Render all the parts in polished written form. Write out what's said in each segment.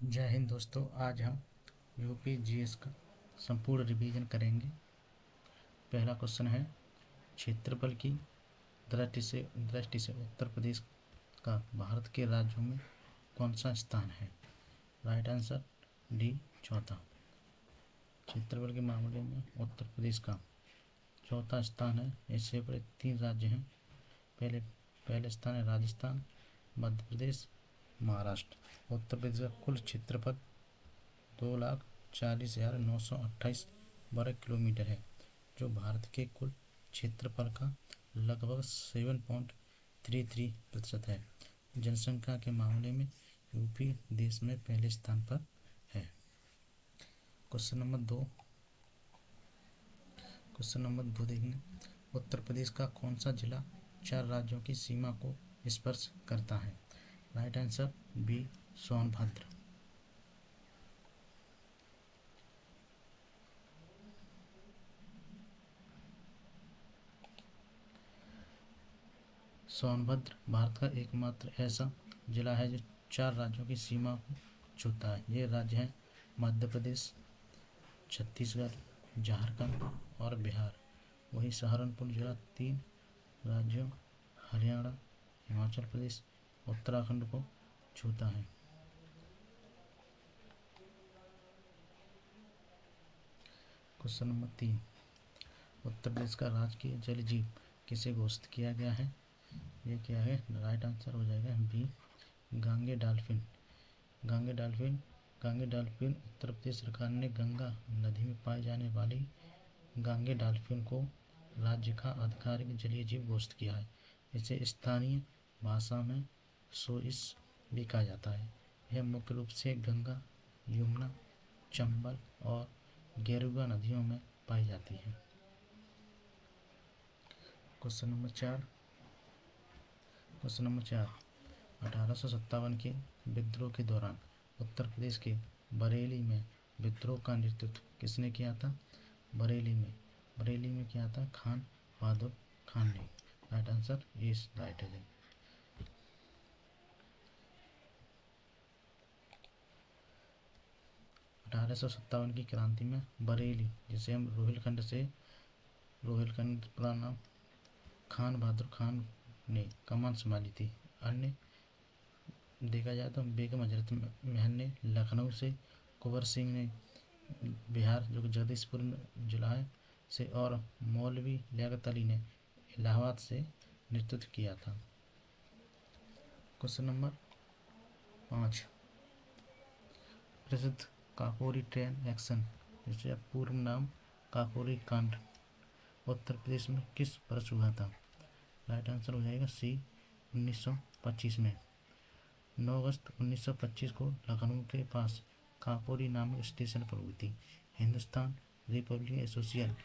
जय हिंद दोस्तों। आज हम यूपी जीएस का संपूर्ण रिवीजन करेंगे। पहला क्वेश्चन है, क्षेत्रफल की दृष्टि से उत्तर प्रदेश का भारत के राज्यों में कौन सा स्थान है? राइट आंसर डी, चौथा। क्षेत्रफल के मामले में उत्तर प्रदेश का चौथा स्थान है। इससे बड़े 3 राज्य हैं। पहले पहले स्थान है राजस्थान, मध्य प्रदेश, महाराष्ट्र। उत्तर प्रदेश का कुल क्षेत्रफल 2,40,928 वर्ग किलोमीटर है, जो भारत के कुल क्षेत्रफल का लगभग 7.33% है। जनसंख्या के मामले में यूपी देश में पहले स्थान पर है। क्वेश्चन नंबर 2 देखेंगे। उत्तर प्रदेश का कौन सा जिला 4 राज्यों की सीमा को स्पर्श करता है? Right answer B, Sonbhadra. Sonbhadra Bharat का एकमात्र ऐसा जिला है जो 4 राज्यों की सीमा को छूता है। ये राज्य हैं मध्य प्रदेश, छत्तीसगढ़, झारखंड और बिहार। वही सहारनपुर जिला 3 राज्यों हरियाणा, हिमाचल प्रदेश, उत्तराखंड को छूता है। क्वेश्चन नंबर 3, उत्तर प्रदेश का राजकीय जल जीव किसे घोषित किया गया है? ये क्या है? राइट आंसर हो जाएगा B, गांगे dolphin. गांगे dolphin गांगे dolphin Uttar Pradesh सरकार ने गंगा नदी में पाए जाने वाली गांगे डॉल्फिन को राज्य का आधिकारिक जलीय जीव घोषित किया है। इसे स्थानीय भाषा में सोइस भी कहा जाता है। यह मुख्य रूप से गंगा, यमुना, चंबल और गेरुआ नदियों में पाई जाती है। क्वेश्चन नंबर 4 1857 के विद्रोह के दौरान उत्तर प्रदेश के बरेली में विद्रोह का नेतृत्व किसने किया था? बरेली में किया था खान बहादुर खान ने। राइट आंसर इज राइट है। 1857 की क्रांति में बरेली, जिसे हम रोहिलखंड पूरा नाम, खान बहादुर खान ने कमान संभाली थी। अन्य देखा जाए तो बेगम हजरत महल ने लखनऊ से, कुंवर सिंह ने बिहार जो कि जगदीशपुर जिला है से, और मौलवी लियाकत अली ने इलाहाबाद से नेतृत्व किया था। क्वेश्चन नंबर 5, प्रसिद्ध काकोरी ट्रेन एक्शन, जिसे पूर्व नाम काकोरी कांड, उत्तर प्रदेश में किस वर्ष हुआ था? राइट आंसर हो जाएगा सी, 1925 में। 9 अगस्त 1925 को लखनऊ के पास काकोरी नामक स्टेशन पर हुई थी। हिंदुस्तान रिपब्लिक एसोसिएशन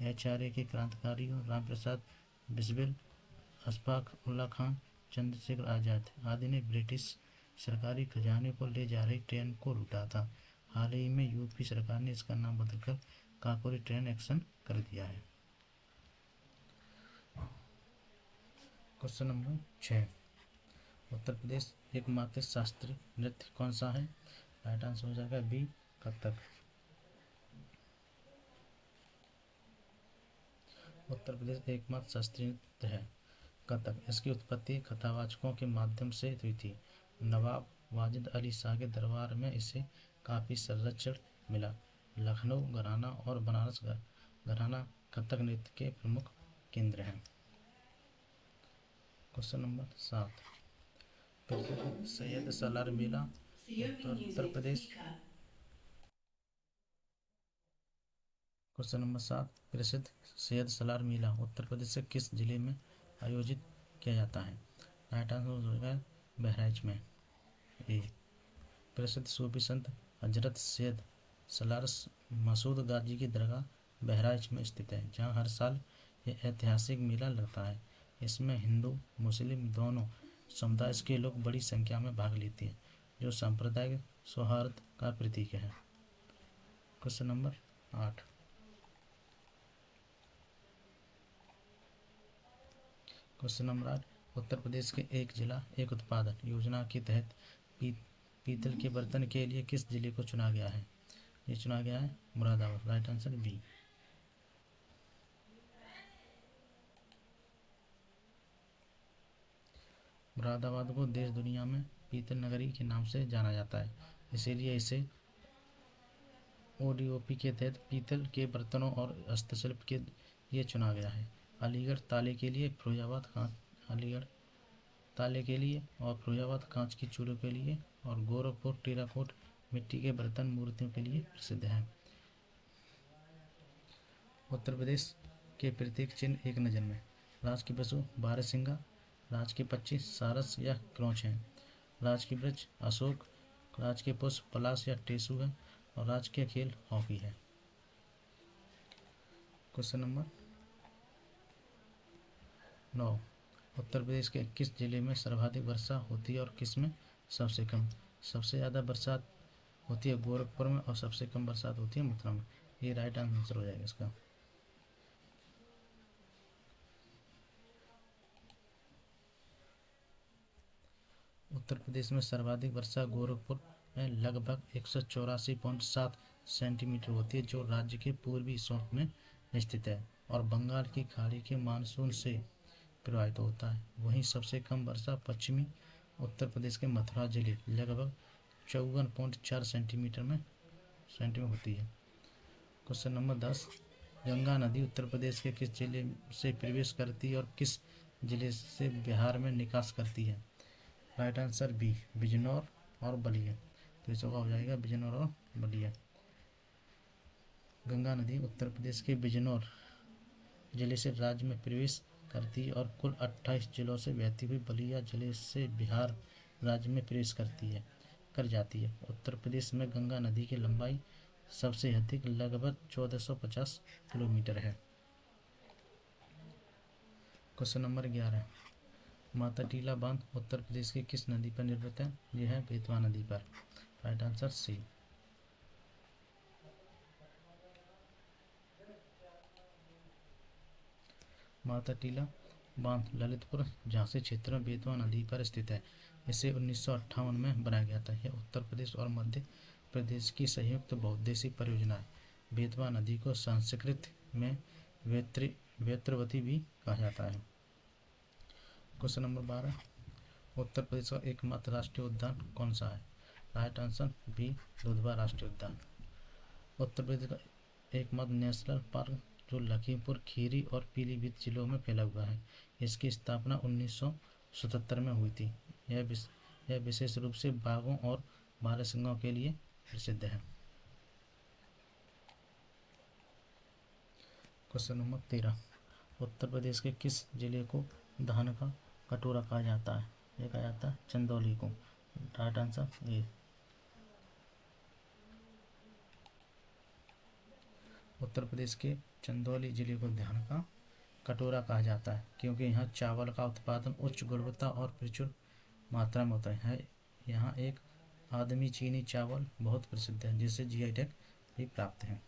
HRA के क्रांतिकारियों राम प्रसाद बिस्मिल, अशफाक उल्ला खान, चंद्रशेखर आज़ाद आदि ने ब्रिटिश सरकारी खजाने को ले जा रही ट्रेन को लूटा था। हाल ही में यूपी सरकार ने इसका नाम बदलकर काकोरी ट्रेन एक्शन कर दिया है। क्वेश्चन नंबर 6, उत्तर प्रदेश एकमात्र शास्त्रीय नृत्य कौन सा है? राइट आंसर हो जाएगा बी, कथक। उत्तर प्रदेश एकमात्र शास्त्रीय नृत्य है कथक। इसकी उत्पत्ति कथावाचकों के माध्यम से हुई थी। नवाब वाजिद अली शाह के दरबार में इसे काफ़ी संरक्षण मिला। लखनऊ घराना और बनारस घराना कथक नृत्य के प्रमुख केंद्र हैं। क्वेश्चन नंबर 7, प्रसिद्ध सैयद सालार मेला उत्तर प्रदेश। क्वेश्चन नंबर 7, प्रसिद्ध सैयद सालार मेला उत्तर प्रदेश के किस जिले में आयोजित किया जाता है? राइट आंसर हो जाएगा बहराइच में। ए, प्रसिद्ध सूफी संत हजरत सैयद सलार मसूद गाजी की दरगाह बहराइच में स्थित है, जहाँ हर साल यह ऐतिहासिक मेला लगता है। इसमें हिंदू मुस्लिम दोनों समुदाय के लोग बड़ी संख्या में भाग लेते हैं, जो सांप्रदायिक सौहार्द का प्रतीक है। क्वेश्चन नंबर 8, उत्तर प्रदेश के एक जिला एक उत्पादन योजना के तहत पीतल के बर्तन के लिए किस जिले को चुना गया है? ये चुना गया है Moradabad. Right answer B. Moradabad को देश दुनिया में पीतल नगरी के नाम से जाना जाता है, इसीलिए इसे ओडीओपी के तहत पीतल के बर्तनों और हस्तशिल्प के लिए चुना गया है। अलीगढ़ ताले के लिए, फिरोजाबाद कांच अलीगढ़ ताले के लिए और फिरोजाबाद कांच की चूल्हों के लिए और गोरखपुर टेराकोट मिट्टी के बर्तन मूर्तियों के लिए प्रसिद्ध है। उत्तर प्रदेश के प्रतीक चिन्ह एक नज़र में। राज की पशु बारहसिंगा, राज के पक्षी सारस या क्रोच हैं, राज की वृक्ष अशोक, राज के पुष्प पलाश या टेसु है और राज के खेल हॉकी है। क्वेश्चन नंबर 9, उत्तर प्रदेश के किस जिले में सर्वाधिक वर्षा होती है और किस में सबसे कम? सबसे ज़्यादा बरसात होती है गोरखपुर में और सबसे कम बरसात होती है मथुरा में। ये राइट आंसर हो जाएगा इसका। उत्तर प्रदेश में सर्वाधिक वर्षा गोरखपुर में लगभग 184.7 सेंटीमीटर होती है, जो राज्य के पूर्वी हिस्सों में स्थित है और बंगाल की खाड़ी के मानसून से प्रभावित होता है। वहीं सबसे कम वर्षा पश्चिमी उत्तर प्रदेश के मथुरा जिले लगभग 54.4 सेंटीमीटर होती है। क्वेश्चन नंबर 10, गंगा नदी उत्तर प्रदेश के किस जिले से प्रवेश करती है और किस जिले से बिहार में निकास करती है? राइट आंसर बी, बिजनौर और बलिया। तो इसका हो जाएगा बिजनौर और बलिया। गंगा नदी उत्तर प्रदेश के बिजनौर जिले से राज्य में प्रवेश करती है और कुल 28 जिलों से बहती हुई बलिया जिले से बिहार राज्य में प्रवेश कर जाती है। उत्तर प्रदेश में गंगा नदी की लंबाई सबसे अधिक लगभग 1450 किलोमीटर है। क्वेश्चन नंबर 11, माता टीला बांध उत्तर प्रदेश के किस नदी पर निर्मित है? यह है बेतवा नदी पर। Right answer C. Mata Tila बांध ललितपुर झांसी क्षेत्र में बेतवा नदी पर स्थित है। इसे 1958 में बनाया गया था। यह उत्तर प्रदेश और मध्य प्रदेश की संयुक्त बहुउद्देशीय परियोजना है। बेतवा नदी को संस्कृत में वेत्रवती भी कहा जाता है। क्वेश्चन नंबर 12, उत्तर प्रदेश का एकमात्र राष्ट्रीय उद्यान कौन सा है? राइट आंसर बी, दुधवा राष्ट्रीय उद्यान। उत्तर प्रदेश का एकमात्र नेशनल पार्क जो लखीमपुर खीरी और पीलीभीत जिलों में फैला हुआ है। इसकी स्थापना 1977 में हुई थी। यह विशेष रूप से बाघों और बारहसिंगों के लिए प्रसिद्ध है। क्वेश्चन नंबर 13, उत्तर प्रदेश के किस जिले को धान का कटोरा कहा जाता है? यह कहा जाता है चंदौली को। राइट आंसर ए। उत्तर प्रदेश के चंदौली जिले को धान का कटोरा कहा जाता है क्योंकि यहाँ चावल का उत्पादन उच्च गुणवत्ता और प्रचुर मात्रा में होता है। यहाँ एक आदमी चीनी चावल बहुत प्रसिद्ध है जिसे जीआई टैग भी प्राप्त है।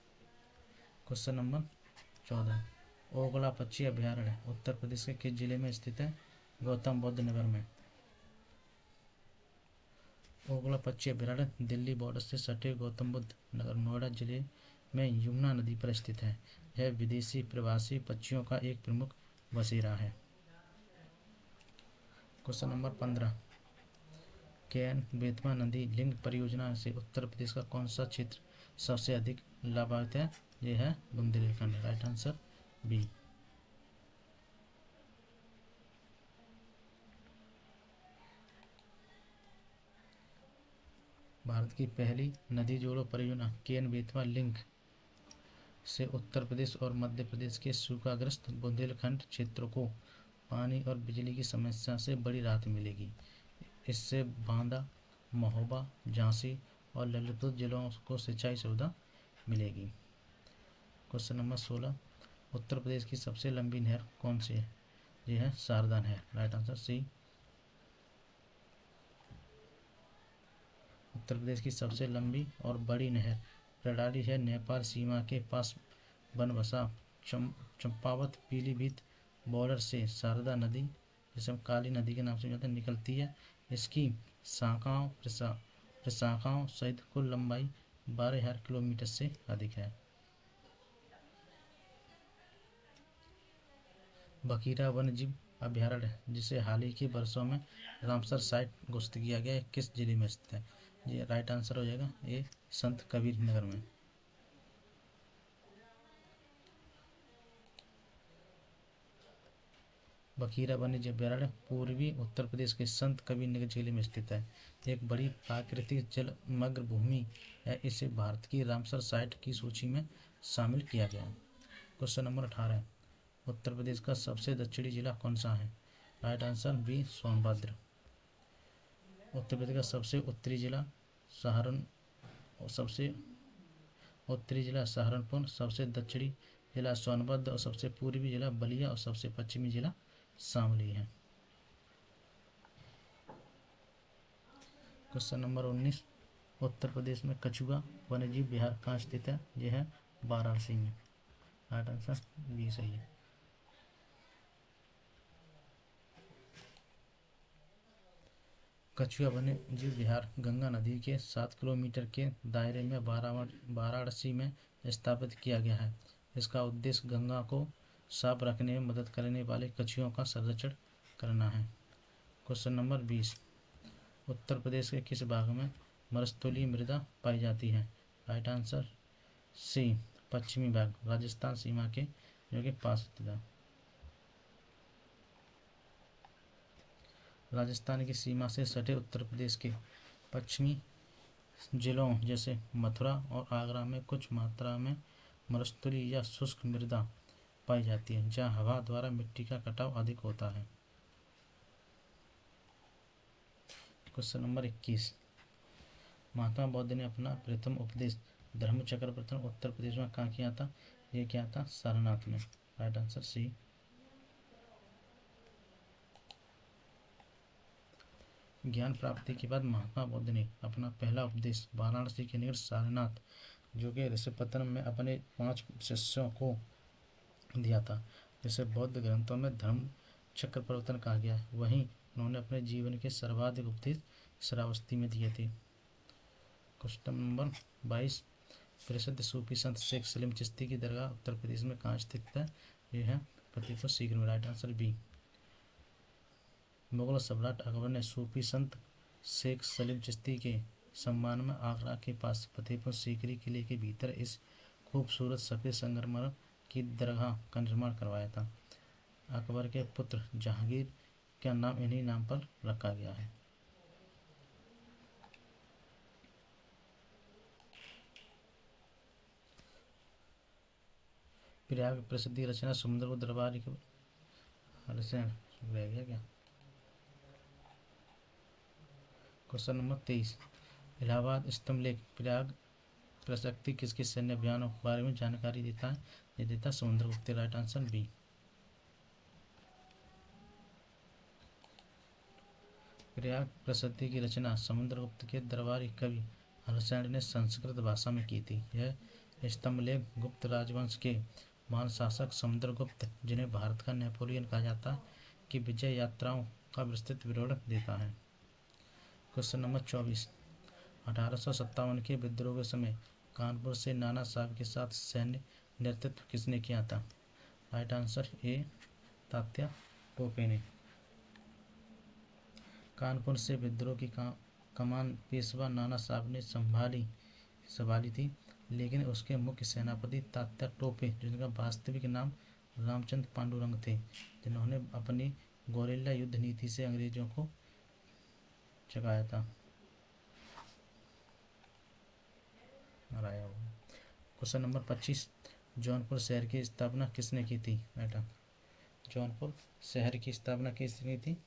क्वेश्चन नंबर 14, ओगला पक्षी अभयारण्य उत्तर प्रदेश के किस जिले में स्थित है? गौतम बुद्ध नगर में। ओगला पक्षी अभयारण्य दिल्ली बॉर्डर से सटे गौतम बुद्ध नगर नोएडा जिले में यमुना नदी पर स्थित है। यह विदेशी प्रवासी पक्षियों का एक प्रमुख बसेरा है। क्वेश्चन नंबर 15, केन बेतवा नदी लिंक परियोजना से उत्तर प्रदेश का कौन सा क्षेत्र सबसे अधिक लाभान्वित है? यह है Bundelkhand. Right answer B. Bharat की पहली नदी जोड़ो परियोजना केन बेतवा लिंक से उत्तर प्रदेश और मध्य प्रदेश के सूखाग्रस्त बुंदेलखंड क्षेत्रों को पानी और बिजली की समस्या से बड़ी राहत मिलेगी। इससे बांदा, महोबा, झांसी और ललितपुर जिलों को सिंचाई सुविधा मिलेगी। क्वेश्चन नंबर 16, उत्तर प्रदेश की सबसे लंबी नहर कौन सी है? यह है शारदा नहर। राइट आंसर सी। उत्तर प्रदेश की सबसे लंबी और बड़ी नहर प्रणाली है नेपाल सीमा के पास बनबसा चंपावत पीलीभीत बॉर्डर से शारदा नदी, जिसे हम काली नदी के नाम से जानते हैं, निकलती है। इसकी शाखाओं शाखाओं सहित कुल लंबाई 12,000 किलोमीटर से अधिक है। बखीरा वन्यजीव अभयारण्य, जिसे हाल ही के वर्षों में रामसर साइट घोषित किया गया है, किस जिले में स्थित है? ये राइट आंसर हो जाएगा ए संत कबीर नगर में। बखीरा वन्यजीव अभयारण्य पूर्वी उत्तर प्रदेश के संत कबीर नगर जिले में स्थित है। एक बड़ी प्राकृतिक जलमग्न भूमि है। इसे भारत की रामसर साइट की सूची में शामिल किया गया है। क्वेश्चन नंबर 18, उत्तर प्रदेश का सबसे दक्षिणी जिला कौन सा है? Right answer B Sonbhadra. Uttar Pradesh का सबसे उत्तरी जिला सहारनपुर, सबसे दक्षिणी जिला सोनभद्र और सबसे पूर्वी जिला बलिया और सबसे पश्चिमी जिला शामली है। क्वेश्चन नंबर 19, उत्तर प्रदेश में कछुआ वन्यजीव विहार कहाँ स्थित है? यह है वाराणसी में। राइट आंसर बी सही है। कछुआ वन्यजीव विहार गंगा नदी के 7 किलोमीटर के दायरे में वाराणसी में स्थापित किया गया है। इसका उद्देश्य गंगा को साफ रखने में मदद करने वाले कछुओं का संरक्षण करना है। क्वेश्चन नंबर 20, उत्तर प्रदेश के किस भाग में मरुस्थलीय मृदा पाई जाती है? राइट आंसर सी पश्चिमी भाग, राजस्थान सीमा के जो कि पास स्थित है। राजस्थान की सीमा से सटे उत्तर प्रदेश के पश्चिमी जिलों जैसे मथुरा और आगरा में कुछ मात्रा में मरुस्थलीय या शुष्क मृदा पाई जाती है, जहाँ हवा द्वारा मिट्टी का कटाव अधिक होता है। क्वेश्चन नंबर 21, महात्मा बुद्ध ने अपना प्रथम उपदेश धर्मचक्र प्रवर्तन उत्तर प्रदेश में कहाँ किया था? ये क्या था? सारनाथ में। Right answer C. ज्ञान प्राप्ति के बाद महात्मा बुद्ध ने अपना पहला उपदेश वाराणसी के निकट सारनाथ, जो कि ऋषिपत्तनम में अपने 5 शिष्यों को दिया था, जिसे बौद्ध ग्रंथों में धर्म चक्र प्रवर्तन कहा गया है। वहीं उन्होंने अपने जीवन के सर्वाधिक उपदेश श्रावस्ती में दिए थे। क्वेश्चन नंबर 22, प्रसिद्ध सूफी संत शेख सलीम चिश्ती की दरगाह उत्तर प्रदेश में कहाँ स्थित है? यह है फतेहपुर सीकरी में। Right answer B. मुगल सम्राट अकबर ने सूफी संत शेख सलीम चिश्ती के सम्मान में आगरा के पास फतेहपुर सीकरी किले के भीतर इस खूबसूरत सफ़ेद संगमरमर की दरगाह का निर्माण करवाया था। अकबर के पुत्र जहांगीर का नाम इन्हीं नाम पर रखा गया है। प्रयाग प्रसिद्धि रचना समुद्र को दरबार रह गया क्या? क्वेश्चन नंबर 23, इलाहाबाद स्तंभ लेख प्रयाग प्रशक्ति किसके सैन्य अभियानों के बारे में जानकारी देता है? ये देता Samudragupta. Right answer B. Prayag प्रसिद्धि की रचना समुद्रगुप्त के दरबारी कवि हर्षसेन ने संस्कृत भाषा में की थी। यह स्तंभलेख गुप्त राजवंश के महान शासक समुद्रगुप्त, जिन्हें भारत का नेपोलियन कहा जाता है, की विजय यात्राओं का विस्तृत विवरण देता है। क्वेश्चन नंबर 24, 1857 के विद्रोह के समय कानपुर से नाना साहब के साथ सैन्य नेतृत्व किसने किया था? राइट आंसर ए तात्या टोपे ने। कानपुर से विद्रोह की कमान पेशवा नाना साहब ने संभाली थी, लेकिन उसके मुख्य सेनापति तात्या टोपे, जिनका वास्तविक नाम रामचंद्र पांडुरंग थे, जिन्होंने अपनी गोरिल्ला युद्ध नीति से अंग्रेजों को चुकाया था, हराया हुआ। क्वेश्चन नंबर 25, जौनपुर शहर की स्थापना किसने की थी? बेटा जौनपुर शहर की स्थापना किसने की थी?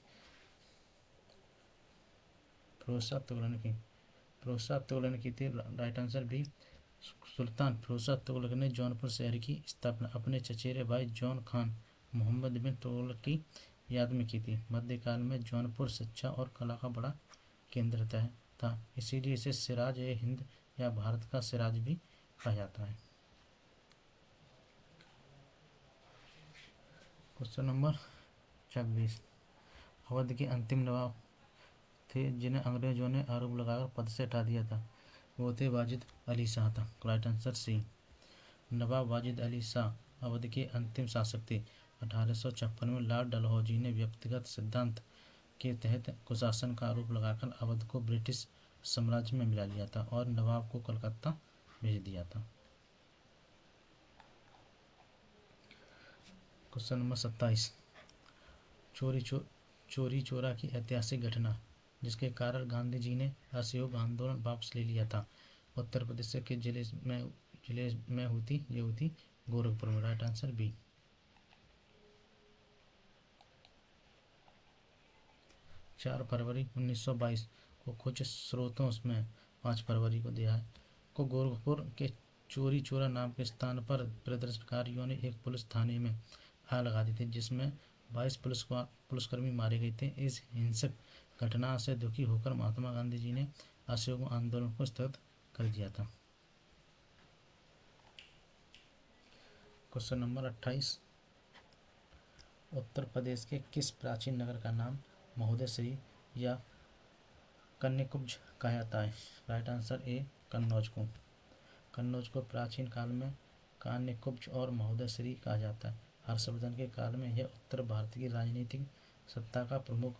फिरोज तुगलक की थी। Right answer B. सुल्तान फिरोज तुगलक ने जौनपुर शहर की स्थापना अपने चचेरे भाई जौन खान मोहम्मद बिन तुगलक की याद में की थी। मध्यकाल में जौनपुर शिक्षा और कला का बड़ा केंद्र था, इसीलिए इसे सिराज ए हिंद या भारत का सिराज भी कहा जाता है। क्वेश्चन नंबर 26, अवध के अंतिम नवाब थे जिन्हें अंग्रेजों ने आरोप लगाकर पद से हटा दिया था, वो थे वाजिद अली शाह था। Right answer C. नवाब वाजिद अली शाह अवध के अंतिम शासक थे। 1856 में लॉर्ड डलहौजी ने व्यक्तिगत सिद्धांत के तहत कुशासन का आरोप लगाकर अवध को ब्रिटिश साम्राज्य में मिला लिया था और नवाब को कलकत्ता भेज दिया था। Question number 27। चोरी चोरा की ऐतिहासिक घटना जिसके कारण गांधी जी ने असहयोग आंदोलन वापस ले लिया था, उत्तर प्रदेश के जिले में हुई थी गोरखपुर में। Right answer B. 4 फरवरी 1922 को कुछ स्रोतों में 5 फरवरी को दिया है को गोरखपुर के चोरी चोरा नाम के स्थान पर प्रदर्शनकारियों ने एक पुलिस थाने में आग लगा दी थी, जिसमें 22 पुलिसकर्मी मारे गए थे। इस हिंसक घटना से दुखी होकर महात्मा गांधी जी ने असहयोग आंदोलन को स्थगित कर दिया था। Question number 28। उत्तर प्रदेश के किस प्राचीन नगर का नाम महोदयश्री या कन्याकुब्ज कहा जाता है? राइट आंसर ए कन्नौज को। कन्नौज को प्राचीन काल में कान्यकुब्ज और महोदयश्री कहा जाता है। हर्षवर्धन के काल में यह उत्तर भारत की राजनीतिक सत्ता का प्रमुख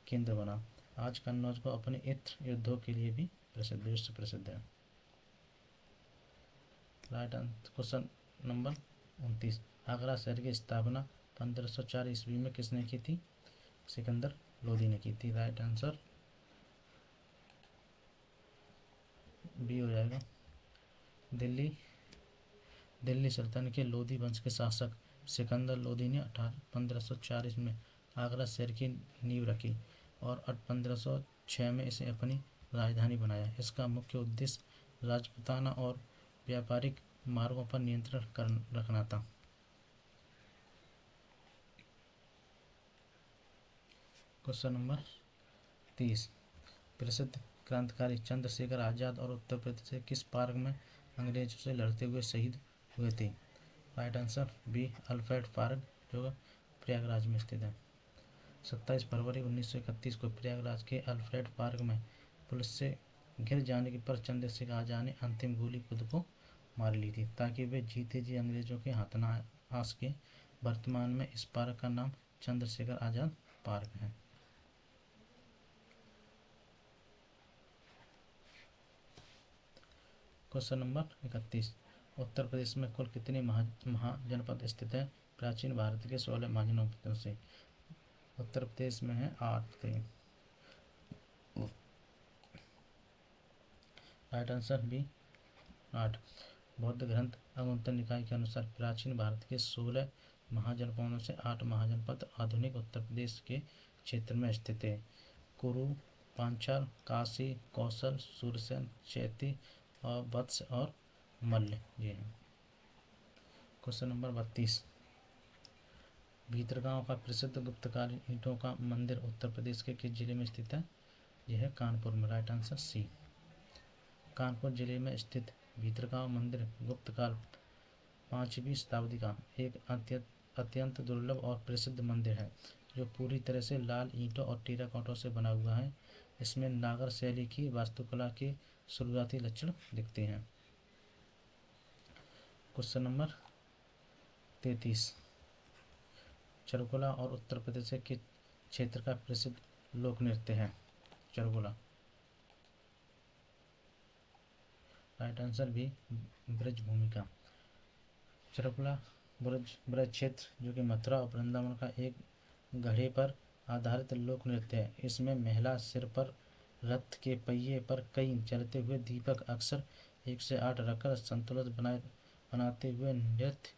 केंद्र बना। आज कन्नौज को अपने इत्र युद्धों के लिए भी विश्व प्रसिद्ध है। Right answer question number 29। Agra शहर की स्थापना 1504 ईस्वी में किसने की थी? सिकंदर लोदी ने की थी। राइट आंसर बी हो जाएगा। दिल्ली सल्तनत के लोदी वंश के शासक सिकंदर लोदी ने 1504 में आगरा शहर की नींव रखी और 1506 में इसे अपनी राजधानी बनाया। इसका मुख्य उद्देश्य राजपूताना और व्यापारिक मार्गों पर नियंत्रण रखना था। Question number 30। प्रसिद्ध क्रांतिकारी चंद्रशेखर आजाद और उत्तर प्रदेश के किस पार्क में अंग्रेजों से लड़ते हुए शहीद हुए थे? Right answer B Alfred Park, जो प्रयागराज में स्थित है। 27 फरवरी 1931 को प्रयागराज के अल्फ्रेड पार्क में पुलिस से घिर जाने पर चंद्रशेखर आजाद ने अंतिम गोली खुद को मार ली थी ताकि वे जीते जी अंग्रेजों के हाथ न आ सके। वर्तमान में इस पार्क का नाम चंद्रशेखर आजाद पार्क है। Question number 31। उत्तर प्रदेश में कुल कितने महाजनपद स्थित है? प्राचीन भारत के 16 महाजनपदों से उत्तर प्रदेश में है 8 थे। Right answer B 8। बौद्ध ग्रंथ अगुंतन निकाय के अनुसार प्राचीन भारत के 16 महाजनपदों से 8 महाजनपद आधुनिक उत्तर प्रदेश के क्षेत्र में स्थित है। कुरु, पांचाल, काशी, कौशल, सूरसेन, चैती और वत्स और मल्ल ये हैं। Question number 32। भीतरगांव का प्रसिद्ध गुप्तकालीन ईंटों का मंदिर उत्तर प्रदेश के किस जिले में स्थित है? यह है कानपुर में। राइट आंसर सी। कानपुर जिले में स्थित भीतरगांव मंदिर गुप्तकाल 5वीं शताब्दी का एक अत्यंत दुर्लभ और प्रसिद्ध मंदिर है, जो पूरी तरह से लाल ईंटों और टेराकोटा से बना हुआ है। इसमें नागर शैली की वास्तुकला के शुरुआती लक्षण दिखते हैं। Question number 33। चरगुला और उत्तर प्रदेश के क्षेत्र का प्रसिद्ध लोक नृत्य है? चरगुला। राइट आंसर भी ब्रज भूमिका। चरगुला ब्रज क्षेत्र जो कि मथुरा और वृंदावन का एक घड़े पर आधारित लोक नृत्य है। इसमें महिला सिर पर रथ के पहिए पर कई जलते हुए दीपक अक्सर 1 से 8 रखकर संतुलन बनाते हुए नृत्य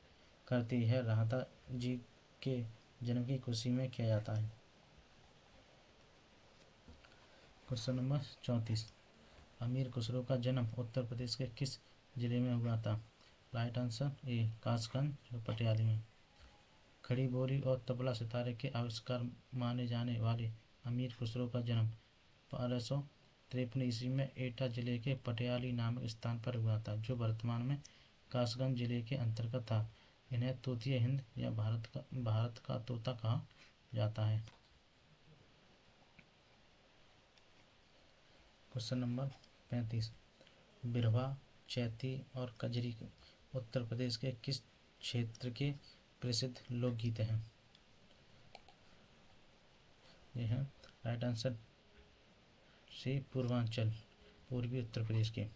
करती है। राधा जी के जन्म की खुशी में किया जाता है। Question number 34। अमीर खुसरो का जन्म उत्तर प्रदेश के किस जिले में हुआ था? राइट आंसर ए कासगंज, जो पटियाला में। खड़ी बोली और तबला सितारे के आविष्कार माने जाने वाले अमीर खुसरो का जन्म 1253 ईस्वी में एटा जिले के पटियाली नामक स्थान पर हुआ था, जो वर्तमान में कासगंज जिले के अंतर्गत था। इन्हें तोतिया हिंद या भारत का तोता कहा जाता है। क्वेश्चन नंबर 35, बिरवा, चैती और कजरी उत्तर प्रदेश के किस क्षेत्र के प्रसिद्ध लोकगीत हैं? ये है राइट आंसर सी, पूर्वांचल, पूर्वी उत्तर प्रदेश के।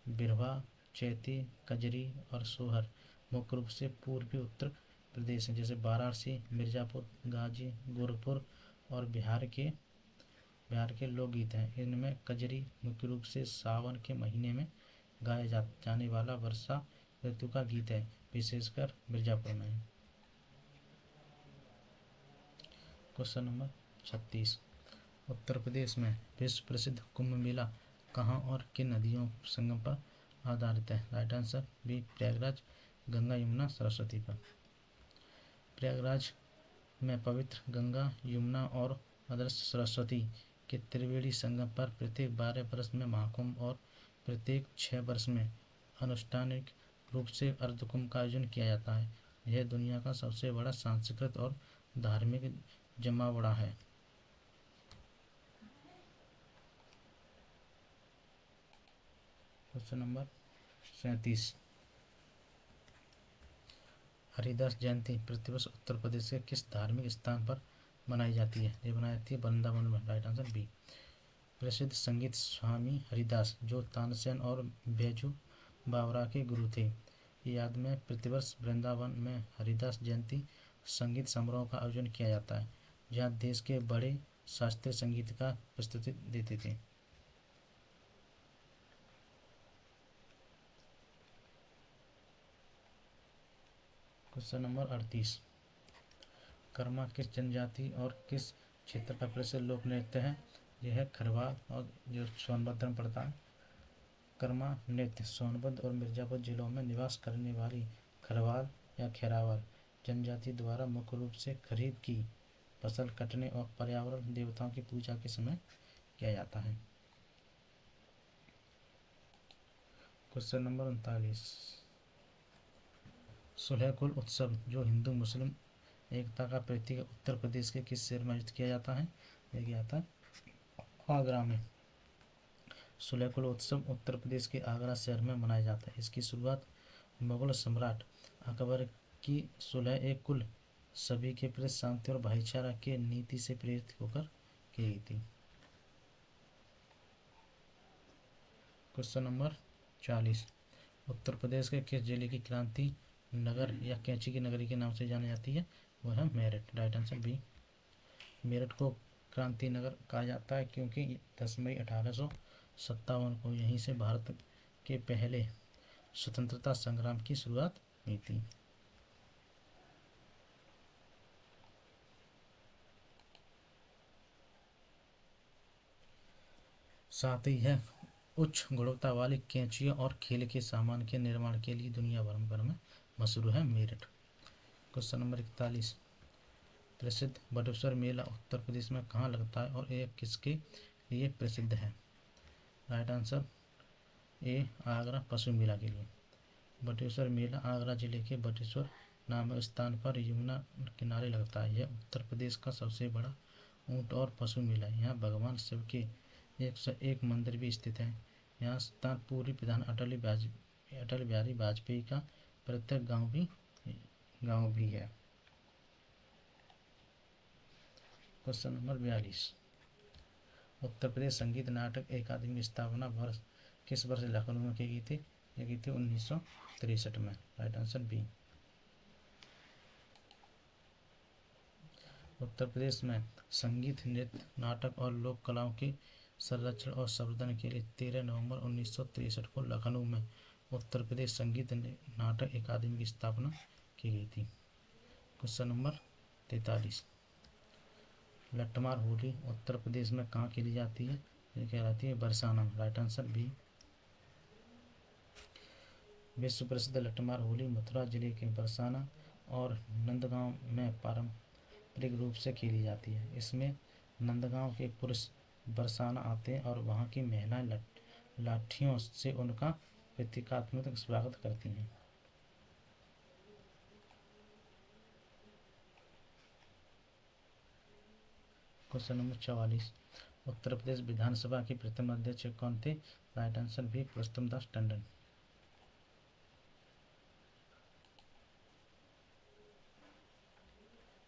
बिरवा, चैती, कजरी और सोहर मुख्य रूप से पूर्वी उत्तर प्रदेश हैं, जैसे वाराणसी, मिर्जापुर, गाजी, गोरखपुर और बिहार के लोकगीत हैं। इनमें कजरी मुख्य रूप से सावन के महीने में गाया जाने वाला वर्षा ऋतु का गीत है, विशेषकर मिर्जापुर में। क्वेश्चन नंबर 36, उत्तर प्रदेश में विश्व प्रसिद्ध कुंभ मेला कहाँ और किन नदियों संगम पर आधारित है? Right answer B, Prayagraj, Ganga, Yamuna, Saraswati पर। प्रयागराज में पवित्र गंगा, यमुना और आदर्श सरस्वती के त्रिवेणी संगम पर प्रत्येक 12 वर्ष में महाकुंभ और प्रत्येक 6 वर्ष में अनुष्ठानिक रूप से अर्धकुंभ का आयोजन किया जाता है। यह दुनिया का सबसे बड़ा सांस्कृतिक और धार्मिक जमावड़ा है। क्वेश्चन नंबर 37, हरिदास जयंती प्रतिवर्ष उत्तर प्रदेश के किस धार्मिक स्थान पर मनाई जाती है? ये मनाई जाती है वृंदावन में। Right answer B. प्रसिद्ध संगीत स्वामी हरिदास, जो तानसेन और बैजू बावरा के गुरु थे, याद में प्रतिवर्ष वृंदावन में हरिदास जयंती संगीत समारोह का आयोजन किया जाता है, जहाँ देश के बड़े शास्त्रीय संगीत का प्रस्तुति देते थे। क्वेश्चन नंबर 38, कर्मा किस जनजाति और किस क्षेत्र का प्रसिद्ध लोक नृत्य है? यह है खरवाल और जो सोनभद्र में पड़ता है। कर्मा नृत्य सोनभद्र और मिर्जापुर जिलों में निवास करने वाली खरवाल या खेरावल जनजाति द्वारा मुख्य रूप से खरीफ की फसल कटने और पर्यावरण देवताओं की पूजा के समय किया जाता है। क्वेश्चन नंबर 39, सुलहकुल उत्सव, जो हिंदू मुस्लिम एकता का प्रतीक उत्तर प्रदेश के किस शहर में आयोजित किया जाता है? यह किया जाता है आगरा में। सुलहकुल उत्सव उत्तर प्रदेश के आगरा शहर में मनाया जाता है। इसकी शुरुआत मुगल सम्राट अकबर की सुलह कुल सभी के प्रति शांति और भाईचारा के नीति से प्रेरित होकर की गई थी। क्वेश्चन नंबर 40, उत्तर प्रदेश के किस जिले की क्रांति नगर या कैंची की नगरी के नाम से जानी जाती है? वह है Meerut. Right answer B. Meerut को क्रांति नगर कहा जाता है क्योंकि 10 मई 1857 को यहीं से भारत के पहले स्वतंत्रता संग्राम की शुरुआत हुई थी। साथ ही है उच्च गुणवत्ता वाली कैंचियों और खेल के सामान के निर्माण के लिए दुनिया भर में मशहूर है मेरठ। क्वेश्चन नंबर 41, प्रसिद्ध बटेश्वर मेला उत्तर प्रदेश में कहाँ लगता है और यह किसके लिए प्रसिद्ध है? राइट आंसर ए, आगरा पशु मेला के लिए। बटेश्वर मेला आगरा जिले के बटेश्वर नामक स्थान पर यमुना किनारे लगता है। यह उत्तर प्रदेश का सबसे बड़ा ऊंट और पशु मेला है। यहाँ भगवान शिव के 101 मंदिर भी स्थित है। यहाँ स्थान पूर्व प्रधान अटल बिहारी वाजपेयी का प्रत्येक गांव भी है। क्वेश्चन नंबर 42, उत्तर प्रदेश संगीत नाटक अकादमी की स्थापना वर्ष किस वर्ष लखनऊ में की गई थी? यह की थी 1963 में। Right answer B. Uttar Pradesh में संगीत, नृत्य, नाटक और लोक कलाओं के संरक्षण और संवर्धन के लिए 13 नवंबर 1963 को लखनऊ में उत्तर प्रदेश संगीत नाटक अकादमी की स्थापना की गई थी। क्वेश्चन नंबर 43, लट्ठमार होली उत्तर प्रदेश में कहाँ खेली जाती है? ये कहलाती है बरसाना में। Right answer B. विश्व प्रसिद्ध लट्ठमार होली मथुरा जिले के बरसाना और नंदगांव में पारंपरिक रूप से खेली जाती है। इसमें नंदगांव के पुरुष बरसाना आते हैं और वहां की महिलाएं लाठियों से उनका प्रतीकात्मक स्वागत करती हैं। क्वेश्चन नंबर 44, उत्तर प्रदेश विधानसभा की प्रथम अध्यक्ष कौन थे? राइट आंसर बी, पुरुषोत्तम दास टंडन।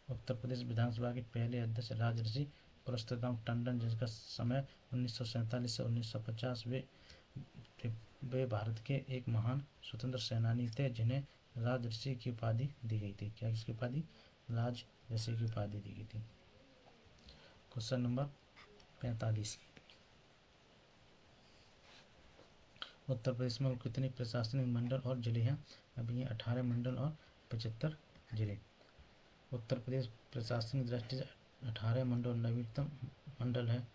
उत्तर प्रदेश विधानसभा के पहले अध्यक्ष राजर्षि पुरुषोत्तम टंडन, जिनका समय 1947 से 1950, वे भारत के एक महान स्वतंत्र सेनानी थे जिन्हें राजर्षि की उपाधि दी गई थी। क्या किसकी उपाधि? राजर्षि की उपाधि दी गई थी। Question number 45। उत्तर प्रदेश में कितने प्रशासनिक मंडल और जिले हैं? अभी ये 18 मंडल और 75 जिले। उत्तर प्रदेश प्रशासनिक दृष्टि से 18 मंडल नवीनतम मंडल है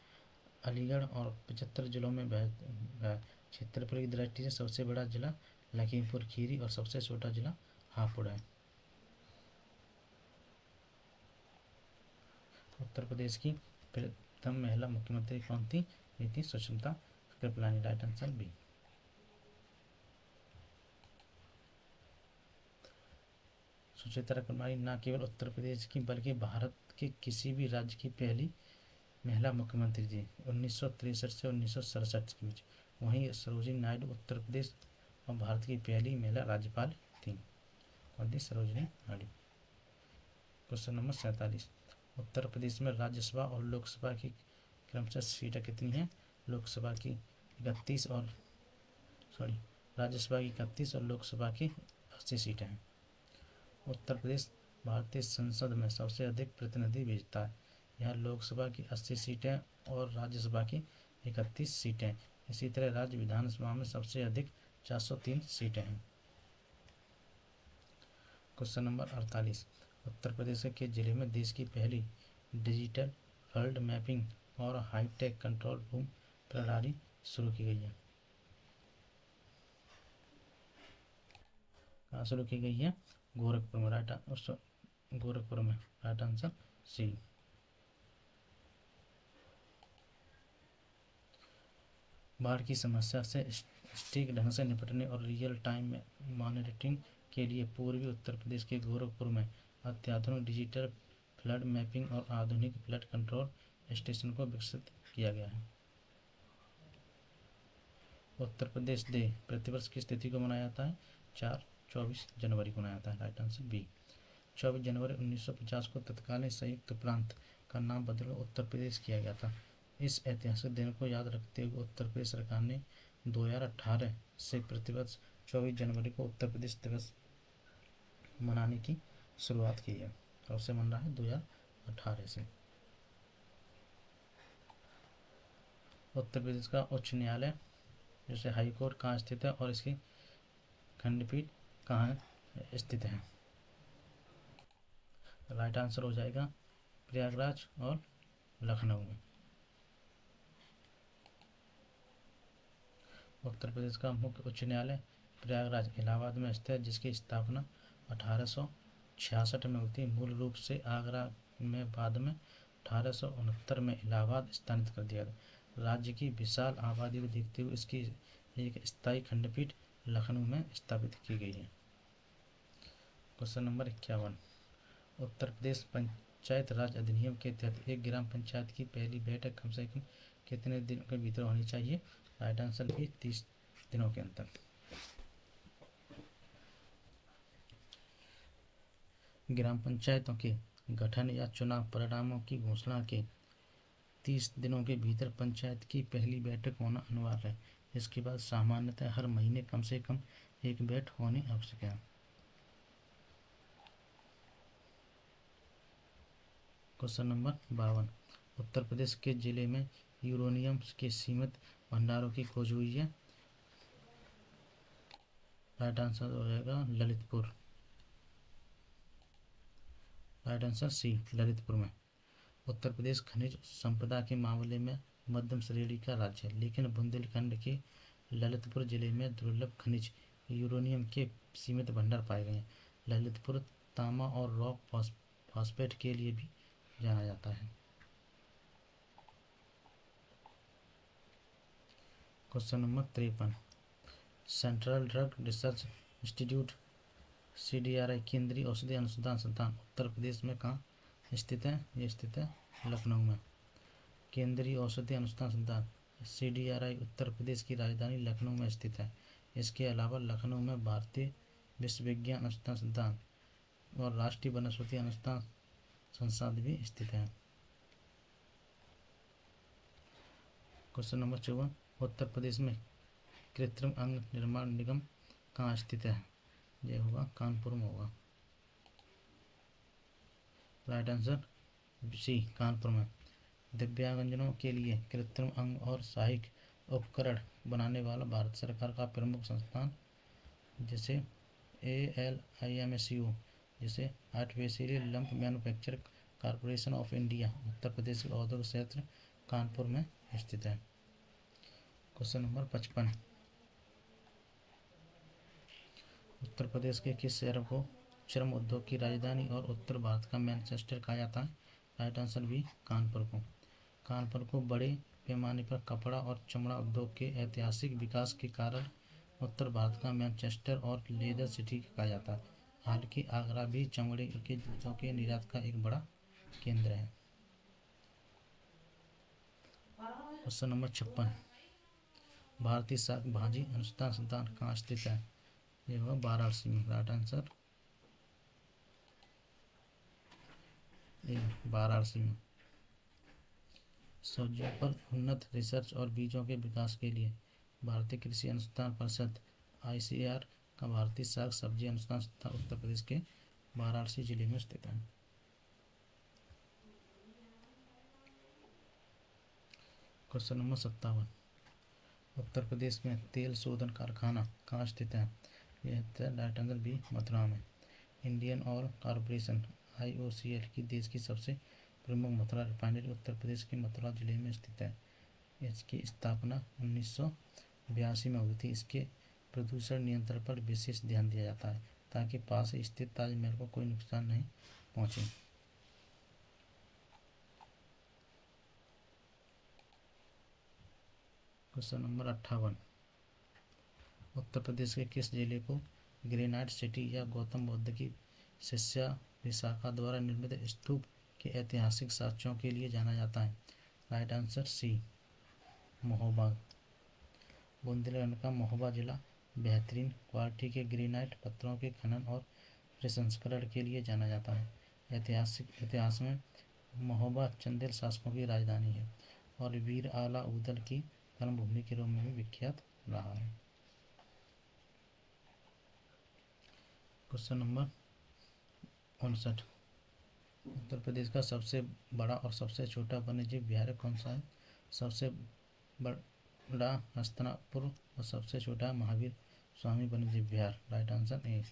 अलीगढ़ और 75 जिलों में है। क्षेत्रफल की दृष्टि से सबसे बड़ा जिला लखीमपुर खीरी और सबसे छोटा जिला हापुड़ है। उत्तर प्रदेश की प्रथम महिला मुख्यमंत्री कौन थी? ये थी Sushmita Kripalani. Right answer B. Suchitra Kripalani न केवल उत्तर प्रदेश की बल्कि भारत के किसी भी राज्य की पहली महिला मुख्यमंत्री थी 1963 से 1967 के बीच। वहीं सरोजिनी नायडू उत्तर प्रदेश और भारत की पहली महिला राज्यपाल थी। कौन थी? सरोजिनी नायडू। Question number 47। उत्तर प्रदेश में राज्यसभा और लोकसभा की क्रमशः सीटें कितनी हैं? लोकसभा की 31 और राज्यसभा की 31 और लोकसभा की 80 सीटें हैं। उत्तर प्रदेश भारतीय संसद में सबसे अधिक प्रतिनिधि भेजता है। यहाँ लोकसभा की 80 सीटें और राज्यसभा की 31 सीटें। इसी तरह राज्य विधानसभा में सबसे अधिक 403 सीटें हैं। Question number 48। उत्तर प्रदेश के जिले में देश की पहली डिजिटल फ्लड मैपिंग और हाईटेक कंट्रोल रूम प्रणाली शुरू की गई है। कहाँ शुरू की गई है? गोरखपुर में। गोरखपुर में। Right answer C. बाढ़ की समस्या से सटीक ढंग से निपटने और रियल टाइम मॉनिटरिंग के लिए पूर्वी उत्तर प्रदेश के गोरखपुर में अत्याधुनिक डिजिटल फ्लड मैपिंग और आधुनिक फ्लड कंट्रोल स्टेशन को विकसित किया गया है। उत्तर प्रदेश डे प्रतिवर्ष किस तिथि को मनाया जाता है? 24 जनवरी को मनाया जाता है। Right answer B. 24 जनवरी 1950 को तत्कालीन संयुक्त प्रांत का नाम बदलकर उत्तर प्रदेश किया गया था। इस ऐतिहासिक दिन को याद रखते हुए उत्तर प्रदेश सरकार ने 2018 से प्रतिवर्ष 24 जनवरी को उत्तर प्रदेश दिवस मनाने की शुरुआत की है। कब से मन रहा है? 2018 से। उत्तर प्रदेश का उच्च न्यायालय जैसे हाई कोर्ट कहाँ स्थित है और इसकी खंडपीठ कहाँ स्थित है? राइट आंसर हो जाएगा प्रयागराज और लखनऊ में। उत्तर प्रदेश का मुख्य उच्च न्यायालय प्रयागराज इलाहाबाद में स्थित है, जिसकी स्थापना 1866 में हुई थी। मूल रूप से आगरा में, बाद में 1869 में इलाहाबाद स्थानांतरित कर दिया गया। राज्य की विशाल आबादी को देखते हुए इसकी एक स्थायी खंडपीठ लखनऊ में स्थापित की गई है। Question number 51। उत्तर प्रदेश पंचायत राज अधिनियम के तहत एक ग्राम पंचायत की पहली बैठक कम से कम कितने दिनों के भीतर होनी चाहिए? राइट आंसर भी 30 दिनों के अंदर। ग्राम पंचायतों के गठन या चुनाव परिणामों की घोषणा के 30 दिनों के भीतर पंचायत की पहली बैठक होना अनिवार्य है। इसके बाद सामान्यतः हर महीने कम से कम एक बैठक होनी आवश्यक है। Question number 52। उत्तर प्रदेश के जिले में यूरेनियम के सीमित भंडारों की खोज हुई है। राइट आंसर हो जाएगा Lalitpur. Right answer C, Lalitpur में। उत्तर प्रदेश खनिज संपदा के मामले में मध्यम श्रेणी का राज्य है, लेकिन बुंदेलखंड के ललितपुर जिले में दुर्लभ खनिज यूरेनियम के सीमित भंडार पाए गए हैं। ललितपुर तांबा और रॉक फॉस्फेट के लिए भी जाना जाता है। Question number 53। Central drug research institute CDRI केंद्रीय औषधि अनुसंधान संस्थान उत्तर प्रदेश में कहाँ स्थित है? ये स्थित है लखनऊ में। केंद्रीय औषधि अनुसंधान संस्थान CDRI उत्तर प्रदेश की राजधानी लखनऊ में स्थित है। इसके अलावा लखनऊ में भारतीय विश्वविज्ञान अनुसंधान संस्थान और राष्ट्रीय वनस्पति अनुसंधान संस्थान भी स्थित है। क्वेश्चन नंबर 54, उत्तर प्रदेश में कृत्रिम अंग निर्माण निगम कहाँ स्थित है? यह होगा कानपुर में होगा। राइट आंसर सी, कानपुर में। दिव्यांगजनों के लिए कृत्रिम अंग और सहायक उपकरण बनाने वाला भारत सरकार का प्रमुख संस्थान जिसे ALIMSU जिसे artificial limb manufacture corporation of India Uttar Pradesh के औद्योगिक क्षेत्र कानपुर में स्थित है। क्वेश्चन नंबर 55, उत्तर प्रदेश के किस शहर को श्रम उद्योग की राजधानी और उत्तर भारत का मैनचेस्टर कहा जाता है? राइट आंसर बी, कानपुर को। कानपुर को बड़े पैमाने पर कपड़ा और चमड़ा उद्योग के ऐतिहासिक विकास के कारण उत्तर भारत का मैनचेस्टर और लेदर सिटी कहा जाता है। हालांकि आगरा भी चमड़े के जूतों के निर्यात का एक बड़ा केंद्र है। क्वेश्चन नंबर 56, भारतीय शाक भाजी अनुसंधान संस्थान कहाँ स्थित है? यह होगा वाराणसी में। राइट आंसर वाराणसी में। सब्जियों पर उन्नत रिसर्च और बीजों के विकास के लिए भारतीय कृषि अनुसंधान परिषद ICAR का भारतीय शाक सब्जी अनुसंधान संस्थान उत्तर प्रदेश के वाराणसी जिले में स्थित है। क्वेश्चन नंबर 57, उत्तर प्रदेश में तेल शोधन कारखाना कहाँ स्थित है? यह राइट आंसर बी, मथुरा में। इंडियन ऑयल कॉरपोरेशन IOCL की देश की सबसे प्रमुख मथुरा रिफाइनरी उत्तर प्रदेश के मथुरा जिले में स्थित है। इसकी स्थापना 1982 में हुई थी। इसके प्रदूषण नियंत्रण पर विशेष ध्यान दिया जाता है ताकि पास स्थित ताजमहल को कोई नुकसान नहीं पहुंचे। क्वेश्चन नंबर 58, उत्तर प्रदेश के किस जिले को ग्रेनाइट सिटी या गौतम बुद्ध की शिष्या विशाखा द्वारा निर्मित स्तूप के ऐतिहासिक साक्ष्यों के लिए जाना जाता है? Right answer C, Mahoba. Bundelkhand का महोबा जिला बेहतरीन क्वालिटी के ग्रेनाइट पत्थरों के खनन और प्रसंस्करण के लिए जाना जाता है। इतिहास में महोबा चंदेल शासकों की राजधानी है और वीर आला उदल की कर्मभूमि के रूप में भी विख्यात रहा है। क्वेश्चन नंबर 59, उत्तर प्रदेश का सबसे बड़ा और सबसे छोटा वन्यजीव विहार कौन सा है? सबसे बड़ा हस्तिनापुर और सबसे छोटा महावीर स्वामी वन्यजीव विहार। राइट आंसर ए।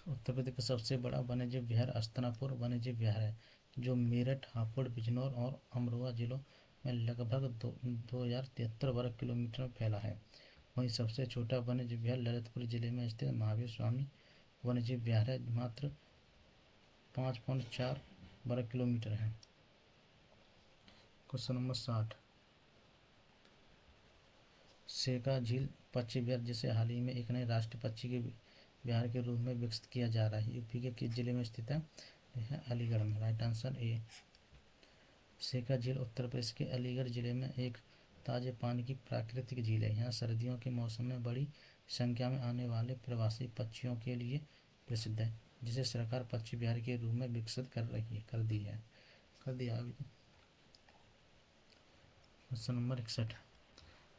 उत्तर प्रदेश का सबसे बड़ा वन्यजीव विहार हस्तिनापुर वन्यजीव विहार है जो मेरठ, हापुड़, बिजनौर और अमरोहा जिलों में लगभग 2073 वर्ग किलोमीटर में फैला है। वहीं सबसे छोटा वन्यजीव विहार ललितपुर जिले में स्थित महावीर स्वामी वन्यजीव विहार है, मात्र 5.4 वर्ग किलोमीटर है। क्वेश्चन नंबर 60, सेका झील पक्षी विहार जिसे हाल ही में एक नए राष्ट्रीय पक्षी के विहार के रूप में विकसित किया जा रहा है, यूपी के किस जिले में स्थित है? यह अलीगढ़ में। राइट आंसर ए। सेका झील उत्तर प्रदेश के अलीगढ़ जिले में एक ताजे पानी की प्राकृतिक झील है। यहाँ सर्दियों के मौसम में बड़ी संख्या में आने वाले प्रवासी पक्षियों के लिए प्रसिद्ध है, जिसे सरकार पक्षी विहार के रूप में विकसित कर दिया अभी। क्वेश्चन नंबर 61,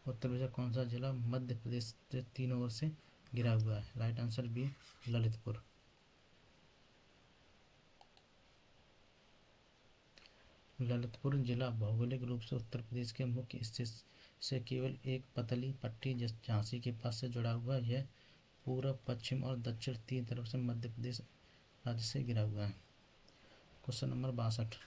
उत्तर प्रदेश का कौन सा जिला मध्य प्रदेश से तीनों ओर से घिरा हुआ है? Right answer B, Lalitpur. Lalitpur जिला भौगोलिक रूप से उत्तर प्रदेश के मुख्य स्थित से केवल एक पतली पट्टी झांसी के पास से जुड़ा हुआ है। यह पूर्व, पश्चिम और दक्षिण तीन तरफ से मध्य प्रदेश राज्य से घिरा हुआ है। क्वेश्चन नंबर 62,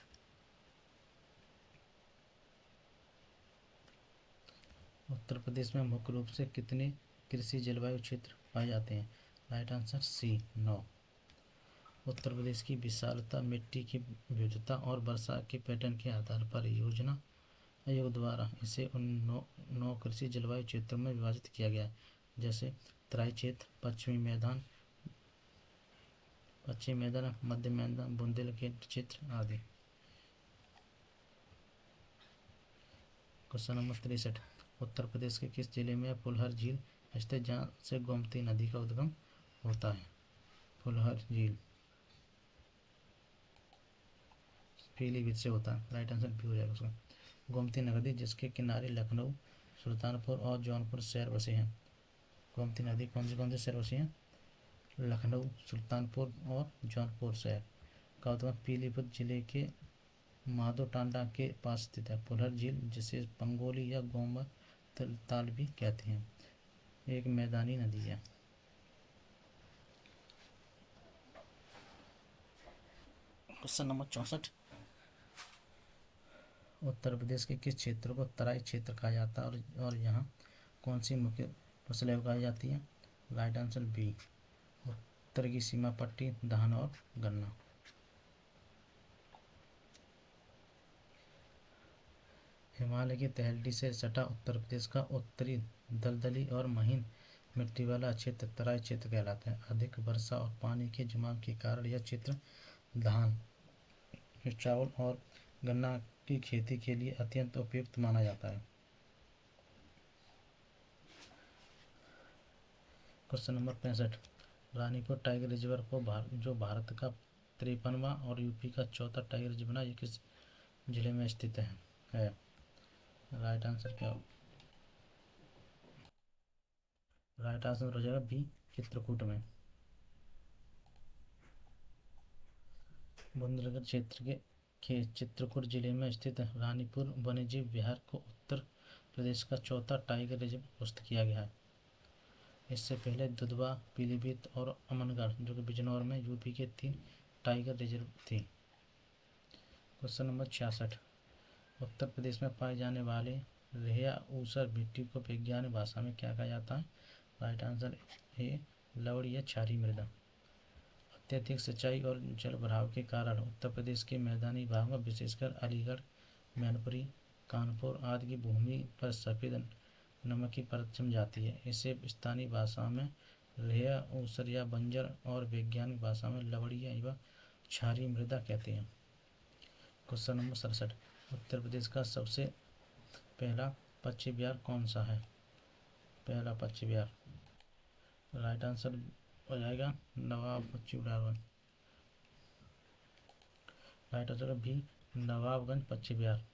उत्तर प्रदेश में मुख्य रूप से कितने कृषि जलवायु क्षेत्र पाए जाते हैं? राइट आंसर सी, 9। उत्तर प्रदेश की विशालता, मिट्टी की विविधता और वर्षा के पैटर्न के आधार पर योजना आयोग द्वारा इसे उन 9 कृषि जलवायु क्षेत्रों में विभाजित किया गया है, जैसे तराई क्षेत्र, पश्चिमी मैदान, पश्चिम मैदान, मध्य मैदान, बुंदेलखंड क्षेत्र आदि। क्वेश्चन नंबर 63, उत्तर प्रदेश के किस जिले में फुलहर झील स्थित जहाँ से गोमती नदी का उद्गम होता है? फुलहर झील पीलीभीत से होता है। राइट आंसर बी हो जाएगा उसका। गोमती नदी जिसके किनारे लखनऊ, सुल्तानपुर और जौनपुर शहर बसे हैं। गोमती नदी कौन से शहर बसे हैं? लखनऊ, सुल्तानपुर और जौनपुर शहर का उद्गम पीलीभीत जिले के माधो टांडा के पास स्थित है। फुलहर झील जिसे पंगोली या गोमर ताल भी कहते हैं, एक मैदानी नदी है। क्वेश्चन नंबर 64, उत्तर प्रदेश के किस क्षेत्र को तराई क्षेत्र कहा जाता है और यहाँ कौन सी मुख्य फसलें उगाई जाती हैं? राइट आंसर बी, उत्तर की सीमा पट्टी, धान और गन्ना। हिमालय की तलहटी से सटा उत्तर प्रदेश का उत्तरी दलदली और महीन मिट्टी वाला क्षेत्र तराई क्षेत्र कहलाता है। अधिक वर्षा और पानी के जमाव के कारण यह क्षेत्र धान, चावल और गन्ना की खेती के लिए अत्यंत उपयुक्त माना जाता है। Question number 65, Ranipur tiger reserve को जो भारत का 53वां और यूपी का 4था टाइगर रिजर्व बना, ये किस जिले में स्थित है? राइट आंसर क्या? राइट आंसर हो जाएगा बी, चित्रकूट में। बुंदेलखंड क्षेत्र के चित्रकूट जिले में स्थित रानीपुर वन्यजीव विहार को उत्तर प्रदेश का 4था टाइगर रिजर्व घोषित किया गया है। इससे पहले दुधवा, पीलीभीत और अमनगढ़ जो कि बिजनौर में यूपी के 3 टाइगर रिजर्व थी। क्वेश्चन नंबर 66, उत्तर प्रदेश में पाए जाने वाले रेया ऊसर मिट्टी को वैज्ञानिक भाषा में क्या कहा जाता है? राइट आंसर ए, लवण या क्षारीय मृदा। अत्यधिक सिंचाई और जल भराव के कारण उत्तर प्रदेश के मैदानी भागों में विशेषकर अलीगढ़, मैनपुरी, कानपुर आदि की भूमि पर सफ़ेद नमक की परत जम जाती है। इसे स्थानीय भाषा में रेया ऊसर या बंजर और वैज्ञानिक भाषा में लवणीय एवं क्षारीय मृदा कहते हैं। क्वेश्चन नंबर 67, उत्तर प्रदेश का सबसे पहला पक्षी विहार कौन सा है? पहला पक्षी विहार, राइट आंसर हो जाएगा नवाब पक्षी विहार। राइट आंसर भी, नवाबगंज पक्षी विहार।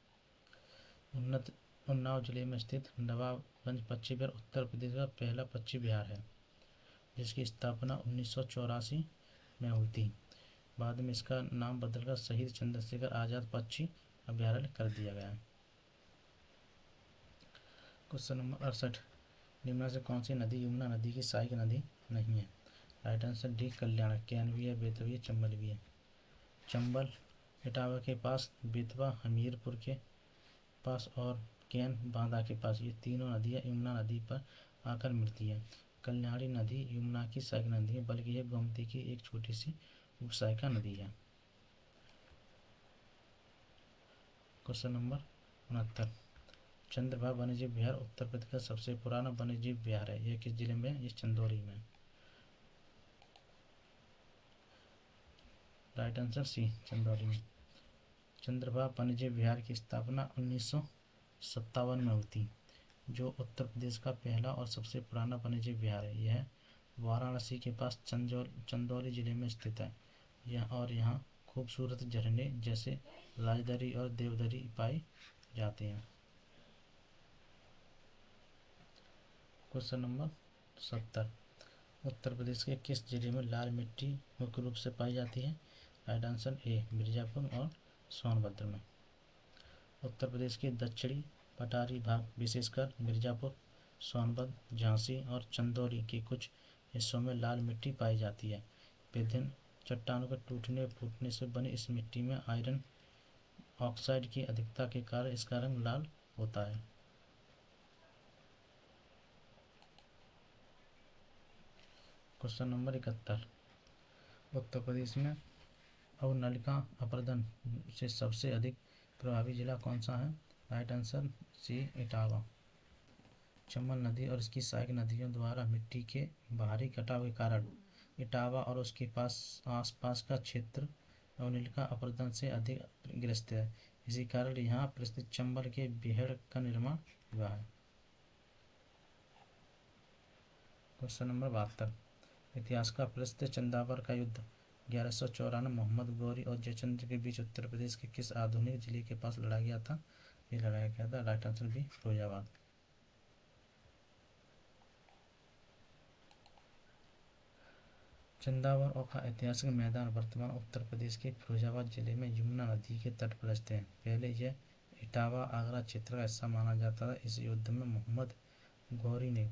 उन्नाव जिले में स्थित नवाबगंज पक्षी विहार उत्तर प्रदेश का पहला पक्षी विहार है, जिसकी स्थापना 1984 में हुई थी। बाद में इसका नाम बदलकर शहीद चंद्रशेखर आज़ाद पक्षी अभयारण्य कर दिया गया। क्वेश्चन नंबर 68, निम्न से कौन सी नदी यमुना नदी की सहायक नदी नहीं है? Right answer D, Kalyan. Can भी है, बेतवा, चंबल भी है। चंबल इटावा के पास, बेतवा हमीरपुर के पास और कैन बांदा के पास, ये तीनों नदियाँ यमुना नदी पर आकर मिलती हैं। कल्याणी नदी यमुना की सहायक नदी है, बल्कि यह गोमती की एक छोटी सी उपसहायिका नदी है। क्वेश्चन नंबर 69, चंद्रभागा वन्यजीव विहार उत्तर प्रदेश का सबसे पुराना वन्यजीव विहार है। यह किस जिले में है? ये चंदौली में। राइट आंसर सी, चंदौली में। चंद्रभागा वन्यजीव विहार की स्थापना 1957 में हुई थी, जो उत्तर प्रदेश का पहला और सबसे पुराना वन्यजीव विहार है। यह वाराणसी के पास चंदौली जिले में स्थित है। यहाँ खूबसूरत झरने जैसे राजदरी और देवदरी पाए जाते हैं। क्वेश्चन नंबर 70, उत्तर प्रदेश के किस जिले में लाल मिट्टी मुख्य रूप से पाई जाती है? राइट आंसर ए, मिर्जापुर और सोनभद्र में। उत्तर प्रदेश के दक्षिणी पठारी भाग विशेषकर मिर्जापुर, सोनभद्र, झांसी और चंदौली के कुछ हिस्सों में लाल मिट्टी पाई जाती है। विभिन्न चट्टानों के टूटने फूटने से बनी इस मिट्टी में आयरन ऑक्साइड की अधिकता के कारण इसका रंग लाल होता है। क्वेश्चन नंबर 71, उत्तर प्रदेश में अवनलिका अपरदन से सबसे अधिक प्रभावी जिला कौन सा है? Right answer C, Etawah. Chambal नदी और इसकी सहायक नदियों द्वारा मिट्टी के बाहरी कटाव के कारण इटावा और उसके आसपास का क्षेत्र अवनील का अपरदन से अधिक ग्रस्त है। इसी कारण यहाँ प्रसिद्ध चंबल के बिहड़ का निर्माण हुआ है। क्वेश्चन नंबर 72, इतिहास का प्रसिद्ध चंदावर का युद्ध 1194 मोहम्मद गौरी और जयचंद्र के बीच उत्तर प्रदेश के किस आधुनिक जिले के पास लड़ा गया था? ये लड़ाया गया था, right answer B, Firozabad. Chandawar का ऐतिहासिक मैदान वर्तमान उत्तर प्रदेश के फिरोजाबाद जिले में यमुना नदी के तट पर स्थित है। पहले यह इटावा आगरा क्षेत्र का हिस्सा माना जाता था। इस युद्ध में मोहम्मद गौरी ने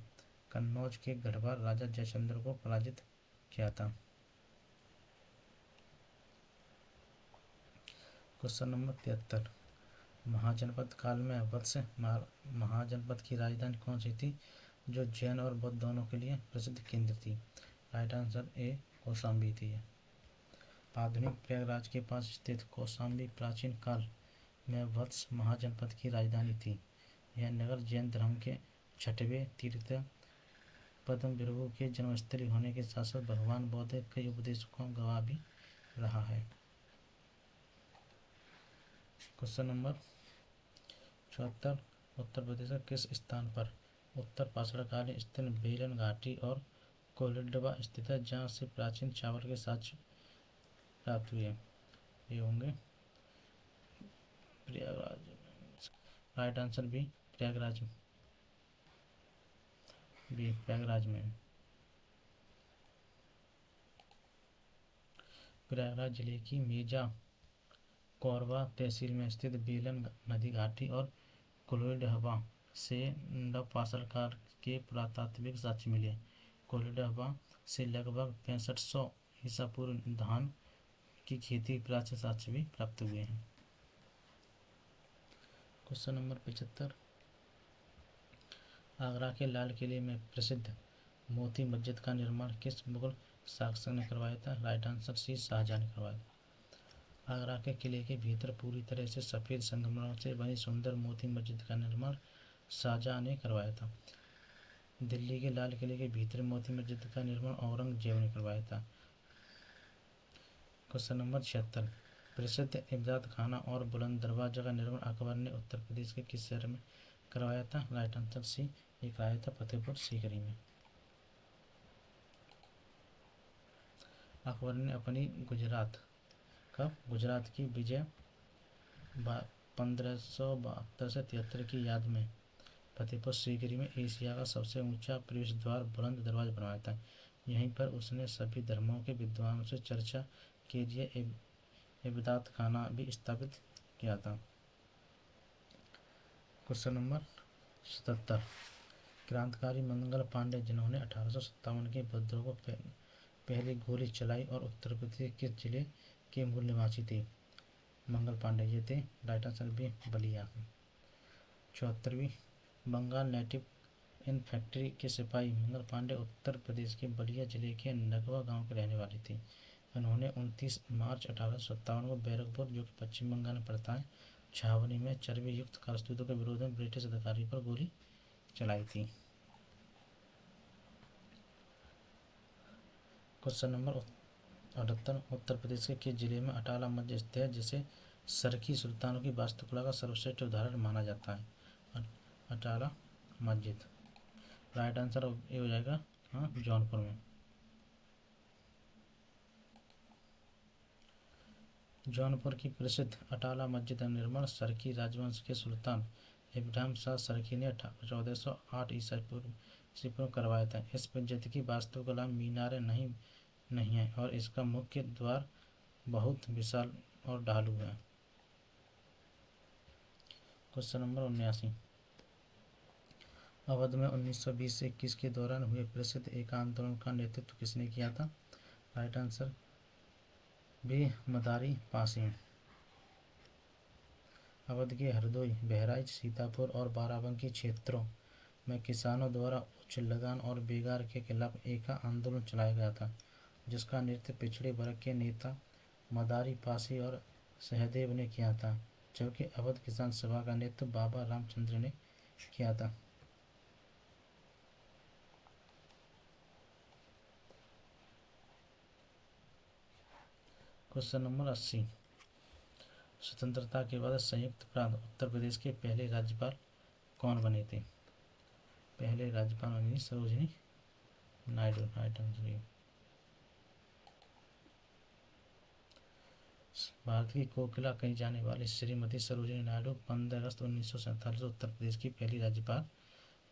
कन्नौज के गढ़वाल राजा जयचंद्र को पराजित किया था। क्वेश्चन नंबर 73, महाजनपद काल में वत्स महाजनपद की राजधानी कौन सी थी जो जैन और बौद्ध दोनों के लिए प्रसिद्ध केंद्र थी? राइट आंसर ए, कौशाम्बी थी। आधुनिक प्रयागराज के पास स्थित कौशाम्बी प्राचीन काल में वत्स महाजनपद की राजधानी थी। यह नगर जैन धर्म के छठवें तीर्थ पद्मविभू के जन्मस्थली होने के साथ साथ भगवान बौद्ध के कई उपदेशों का गवाह भी रहा है। क्वेश्चन नंबर 74, उत्तर प्रदेश का किस स्थान पर उत्तर पाषाणकालीन स्थित बेलन घाटी और कोलिडवा स्थित है जहाँ से प्राचीन चावल के साक्ष्य प्राप्त हुए? ये होंगे Prayagraj. Right answer B, Prayagraj B, Prayagraj में। प्रयागराज जिले की मेजा कोरबा तहसील में स्थित बेलन नदी घाटी और कोलिडवा से नवपाषाण काल के पुरातात्विक साक्ष्य मिले। कोलिडवा से लगभग 6500 ईसा पूर्व धान की खेती प्राचीन साक्ष्य भी प्राप्त हुए हैं। क्वेश्चन नंबर 75, आगरा के लाल किले में प्रसिद्ध मोती मस्जिद का निर्माण किस मुगल शासक ने करवाया था? राइट आंसर सी, शाहजहां ने करवाया था। आगरा के किले के भीतर पूरी तरह से सफ़ेद संगमरमर से बनी सुंदर मोती मस्जिद का निर्माण शाहजहां ने करवाया था। दिल्ली के लाल किले के भीतर मोती मस्जिद का निर्माण औरंगजेब ने करवाया था। क्वेश्चन नंबर 76, प्रसिद्ध इबादत खाना और बुलंद दरवाजा का निर्माण अकबर ने उत्तर प्रदेश के किस शहर में करवाया था? राइट आंसर सी, ये कराया था फतेहपुर सीकरी में। अकबर ने अपनी गुजरात की विजय 1572 से 73 की याद में फतेहपुर सीकरी में एशिया का सबसे ऊंचा प्रवेश द्वार बुलंद दरवाजा बनवाया था। यहीं पर उसने सभी धर्मों के विद्वानों से चर्चा के लिए इबादत खाना भी स्थापित किया था। क्वेश्चन नंबर 77, क्रांतिकारी मंगल पांडे जिन्होंने 1857 के विद्रोह को पहली गोली चलाई और उत्तर प्रदेश के जिले के मूल निवासी थे? मंगल पांडे ये थे, राइट आंसर बी, बलिया। 74वीं, बंगाल नेटिव इन्फेंट्री के सिपाही मंगल पांडे उत्तर प्रदेश के बलिया जिले के नगवा गांव के रहने वाले थे। उन्होंने 29 मार्च 1857 को बैरकपुर, जो कि पश्चिम बंगाल में पड़ता है, छावनी में चर्बी युक्त कारतूसों के विरोध में ब्रिटिश अधिकारी पर गोली चलाई थी। क्वेश्चन नंबर 78, उत्तर प्रदेश के किस जिले में अटाला मस्जिद स्थित है जिसे सरकी सुल्तानों की वास्तुकला का सर्वश्रेष्ठ उदाहरण माना जाता है? अटाला मस्जिद, राइट आंसर ये हो जाएगा हाँ, जौनपुर में। जौनपुर की प्रसिद्ध अटाला मस्जिद का निर्माण सरकी राजवंश के सुल्तान इब्राहिम शाह सरकी ने 1408 ईसा पूर्व करवाया था। इस मस्जिद की वास्तुकला मीनारें नहीं है और इसका मुख्य द्वार बहुत विशाल और ढालू है। क्वेश्चन नंबर 79, अवध में 1920 से 21 के दौरान हुए प्रसिद्ध एक आंदोलन का नेतृत्व किसने किया था? राइट आंसर बी, मदारी पासी। अवध के हरदोई, बहराइच, सीतापुर और बाराबंकी क्षेत्रों में किसानों द्वारा उच्च लगान और बेगार के खिलाफ एक आंदोलन चलाया गया था जिसका नेतृत्व पिछड़े वर्ग के नेता मदारी पासी और सहदेव ने किया था, जबकि अवध किसान सभा का नेतृत्व बाबा रामचंद्र ने किया था। क्वेश्चन नंबर 80, स्वतंत्रता के बाद संयुक्त प्रांत उत्तर प्रदेश के पहले राज्यपाल कौन बने थे? पहले राज्यपाल बनी सरोजिनी नायडू। भारत की कोकिला कही जाने वाली श्रीमती सरोजिनी नायडू 15 अगस्त 1947 उत्तर प्रदेश की पहली राज्यपाल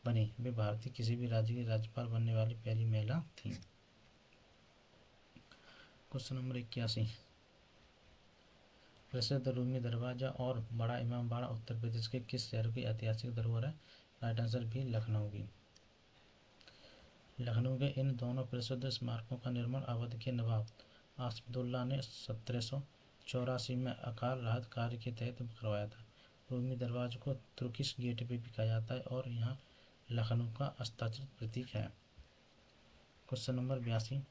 बनी। वे भारत की किसी भी राज्य की राज्यपाल बनने वाली पहली महिला थी। क्वेश्चन नंबर 81, प्रसिद्ध रूमी दरवाजा और बड़ा इमाम बाड़ा उत्तर प्रदेश के किस शहर की ऐतिहासिक धरोहर है? राइट आंसर भी लखनऊ की। लखनऊ के इन दोनों प्रसिद्ध स्मारकों का निर्माण अवध के नवाब आसिफउद्दौला ने 1784 में अकाल राहत कार्य के तहत करवाया था। रूमी दरवाजे को तुर्किश गेट भी कहा जाता है और यहाँ लखनऊ का हस्ताक्षरित प्रतीक है। क्वेश्चन नंबर 82,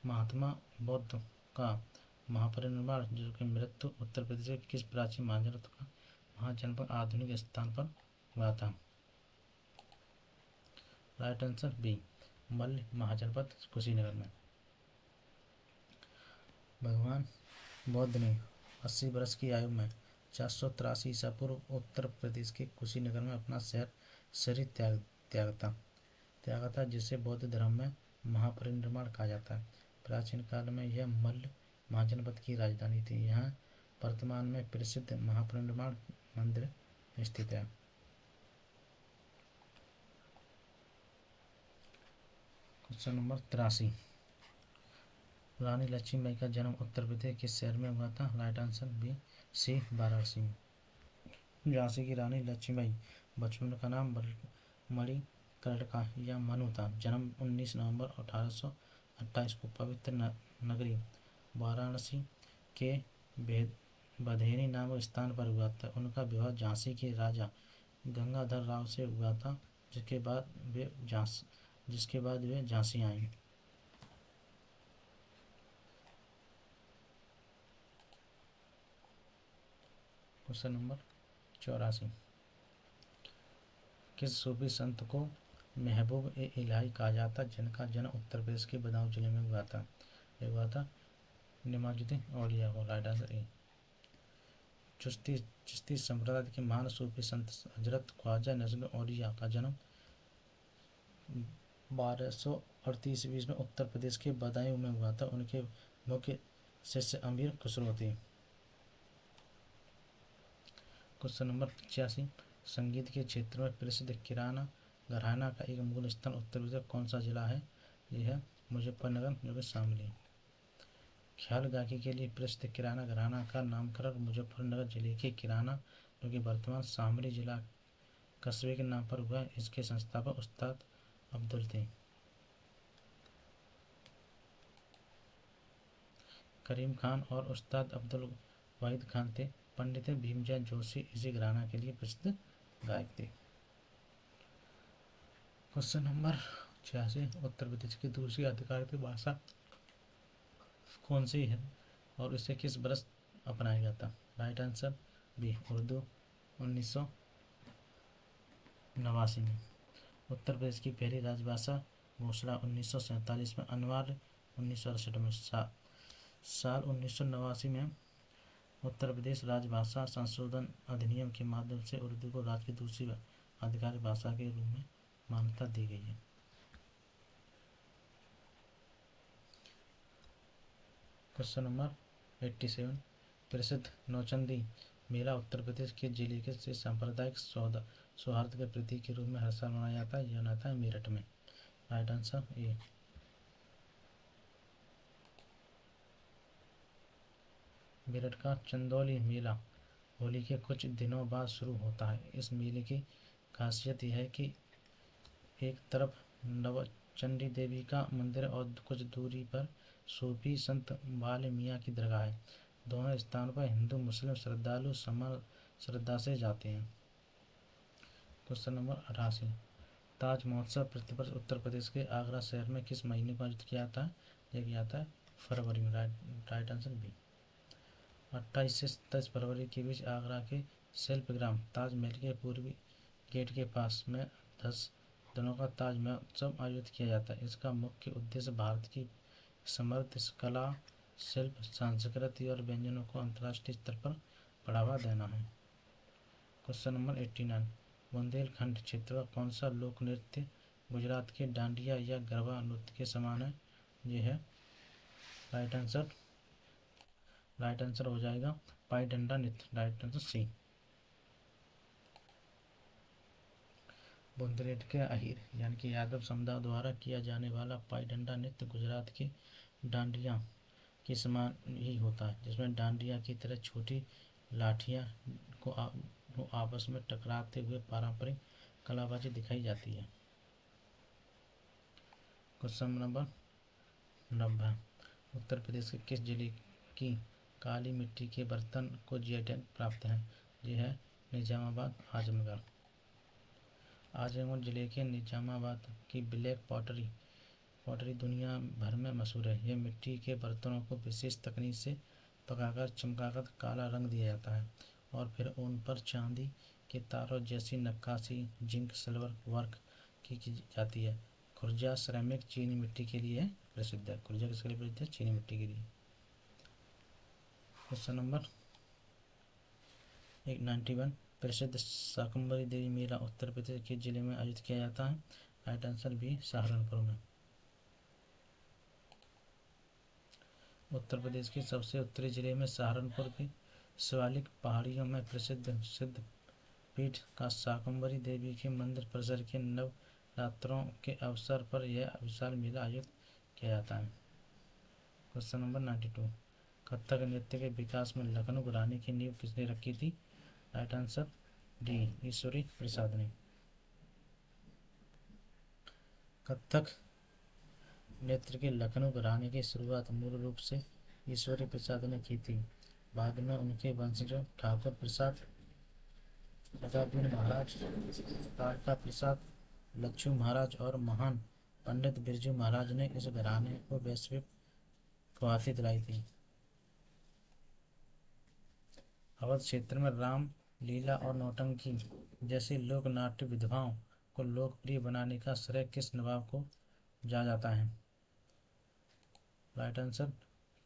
महात्मा बुद्ध का महापरिनिर्वाण जो कि मृत्यु उत्तर प्रदेश के किस प्राचीन महाजनपद आधुनिक स्थान पर हुआ था? राइट आंसर बी, मल्ल महाजनपद कुशीनगर में। भगवान बुद्ध ने 80 वर्ष की आयु में 483 ईसा पूर्व उत्तर प्रदेश के कुशीनगर में अपना शरीर त्यागा था, जिसे बौद्ध धर्म में महापरिनिर्वाण कहा जाता है। प्राचीन काल में यह मल्ल महाजनपद की राजधानी थी। यहाँ वर्तमान में प्रसिद्ध महापरिनिर्वाण मंदिर स्थित है। क्वेश्चन नंबर 83, रानी लक्ष्मीबाई का जन्म उत्तर प्रदेश किस शहर में हुआ था? Right answer B C, Varanasi में। झांसी की रानी लक्ष्मीबाई बचपन का नाम मणिकर्णिका या मनु था। जन्म 19 नवंबर 1828 को पवित्र नगरी वाराणसी के बधेनी नामक स्थान पर हुआ था। उनका विवाह झांसी के राजा गंगाधर राव से हुआ था, जिसके बाद वे झांसी आईं। क्वेश्चन नंबर 84, किस सूफी संत को महबूब ए इलाही कहा जाता, जिनका जन्म उत्तर प्रदेश के बदायूं जिले में हुआ था? हुआ था निमाजुद्दीन औलिया को। राइट आंसर ए। चिश्ती संप्रदाय के महान सूफी संत हजरत ख्वाजा नजरुद्दीन औलिया का जन्म 1238 ईस्वी में उत्तर प्रदेश के बदायूं में हुआ था। उनके मुख्य शिष्य अमीर खुसरो थे। क्वेश्चन नंबर 85, संगीत के क्षेत्र में प्रसिद्ध किराना घराना का एक मूल स्थान उत्तर प्रदेश कौन सा जिला है? यह है मुजफ्फरनगर, जो कि शामली। ख्याल गायकी के लिए प्रसिद्ध किराना घराना का नामकरण मुजफ्फरनगर जिले के किराना, जो कि वर्तमान शामली जिला कस्बे के नाम पर हुआ। इसके संस्थापक उस्ताद अब्दुल थे। करीम खान और उस्ताद अब्दुल वाहिद खान थे। पंडित भीमजैन जोशी इसी घराना के लिए प्रसिद्ध गायक थे। क्वेश्चन नंबर 86, उत्तर प्रदेश की दूसरी आधिकारिक भाषा कौन सी है और इसे किस वर्ष अपनाया गया था? राइट आंसर बी, उर्दू 1989 में। उत्तर प्रदेश की पहली राजभाषा घोषणा 1947 में, अनिवार्य 1968 में। साल 1989 में उत्तर प्रदेश राजभाषा संशोधन अधिनियम के माध्यम से उर्दू को राज्य की दूसरी आधिकारिक भाषा के रूप में मान्यता दी गई है। क्वेश्चन नंबर 87, प्रसिद्ध नौचंदी मेला उत्तर प्रदेश के जिले के से सांप्रदायिक सौहार्द के प्रतीक के रूप में हर साल मनाया जाता है। यह मनाता है मेरठ में। राइट आंसर ए। मेरठ का चंदौली मेला होली के कुछ दिनों बाद शुरू होता है। इस मेले की खासियत यह है कि एक तरफ नवचंडी देवी का मंदिर और कुछ दूरी पर सूफी संत वाले मियाँ की दरगाह है। दोनों स्थानों पर हिंदू मुस्लिम श्रद्धालु समान श्रद्धा से जाते हैं। क्वेश्चन नंबर 88, ताज महोत्सव प्रतिवर्ष उत्तर प्रदेश के आगरा शहर में किस महीने को आयोजित किया जाता है? यह किया जाता है फरवरी में। Right answer B. 28 से 27 फरवरी के बीच आगरा के शिल्पग्राम ताजमहल के पूर्वी गेट के पास में 10 दिनों का ताज महोत्सव आयोजित किया जाता है। इसका मुख्य उद्देश्य भारत की समृद्ध कला शिल्प, संस्कृति और व्यंजनों को अंतर्राष्ट्रीय स्तर पर बढ़ावा देना है। क्वेश्चन नंबर 89, बुंदेलखंड क्षेत्र का कौन सा लोक नृत्य गुजरात के डांडिया या गरबा नृत्य के समान है? ये है राइट आंसर। राइट आंसर हो जाएगा पाई डंडा नृत्य, राइट आंसर सी। बुंदेलखंड के अहीर यानी कि यादव समुदाय द्वारा किया जाने वाला पाई डंडा नृत्य गुजरात के डांडिया के समान ही होता है, जिसमें डांडिया की तरह छोटी लाठियां को आपस में टकराते हुए पारंपरिक कलाबाजी दिखाई जाती है। क्वेश्चन नंबर 90, उत्तर प्रदेश के किस जिले की काली मिट्टी के बर्तन को जीआई टैग प्राप्त है? ये है निजामाबाद, आजमगढ़। आजमगढ़ जिले के निजामाबाद की ब्लैक पॉटरी दुनिया भर में मशहूर है। यह मिट्टी के बर्तनों को विशेष तकनीक से पकाकर चमकाकर काला रंग दिया जाता है और फिर उन पर चांदी के तारों जैसी नक्काशी जिंक सिल्वर वर्क की जाती है। खुर्जा सिरेमिक चीनी मिट्टी के लिए प्रसिद्ध है। खुर्जा किसके लिए प्रसिद्ध है? चीनी मिट्टी के लिए। क्वेश्चन नंबर 91, प्रसिद्ध शाकंभरी देवी मेला उत्तर प्रदेश के जिले में आयोजित किया जाता है? राइट आंसर बी, सहारनपुर में। उत्तर प्रदेश के सबसे उत्तरी जिले में सहारनपुर की शिवालिक पहाड़ियों में प्रसिद्ध सिद्ध पीठ का शाकंभरी देवी के मंदिर परिसर के नवरात्रों के अवसर पर यह विशाल मेला आयोजित किया जाता है। क्वेश्चन नंबर 92, कथक नृत्य के विकास में लखनऊ की रानी की नींव किसने रखी थी? Right answer D, Ishwari Prasad ने। कथक नृत्य के लखनऊ की रानी की शुरुआत मूल रूप से ईश्वरी प्रसाद ने की थी। बाद में उनके वंशजों ठाकुर प्रसाद, प्रतापदीन महाराज, तारका प्रसाद, लक्ष्मी महाराज और महान पंडित बिरजू महाराज ने इस घराने को वैश्विक ख्याति दिलाई थी। अवध क्षेत्र में राम लीला और नौटंकी जैसी लोक नाट्य विधाओं को लोकप्रिय बनाने का श्रेय किस नवाब को जा जाता है? राइट आंसर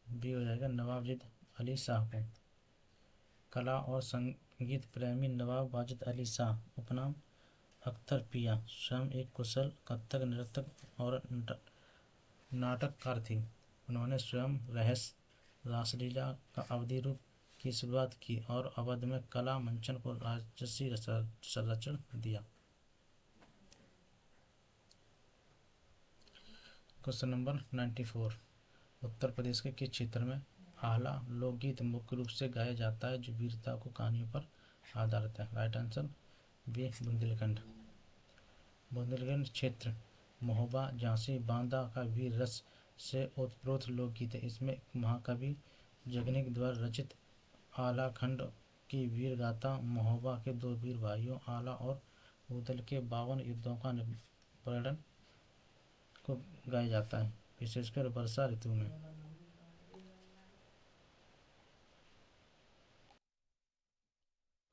बी हो जाएगा, नवाब अली शाह को। कला और संगीत प्रेमी नवाब वाजिद अली शाह उपनाम अख्तर पिया स्वयं एक कुशल कथक नर्तक और नाटककार थी। उन्होंने स्वयं रहस्य रासलीला का अवधि रूप की शुरुआत की और अवध में कला मंचन को राजसी संरक्षण दिया। क्वेश्चन नंबर 94, उत्तर प्रदेश के किस क्षेत्र में आला लोकगीत मुख्य रूप से गाया जाता है जो वीरता को कहानियों पर आधारित है? Right answer B, Bundelkhand. Bundelkhand क्षेत्र महोबा झांसी बांदा का वीर रस से ओतप्रोत लोकगीत है। इसमें महाकवि जगनिक द्वारा रचित आला खंड की वीर गाथा महोबा के दो वीर भाइयों आला और उदल के 52 युद्धों का वर्णन को गाया जाता है, विशेषकर वर्षा ऋतु में।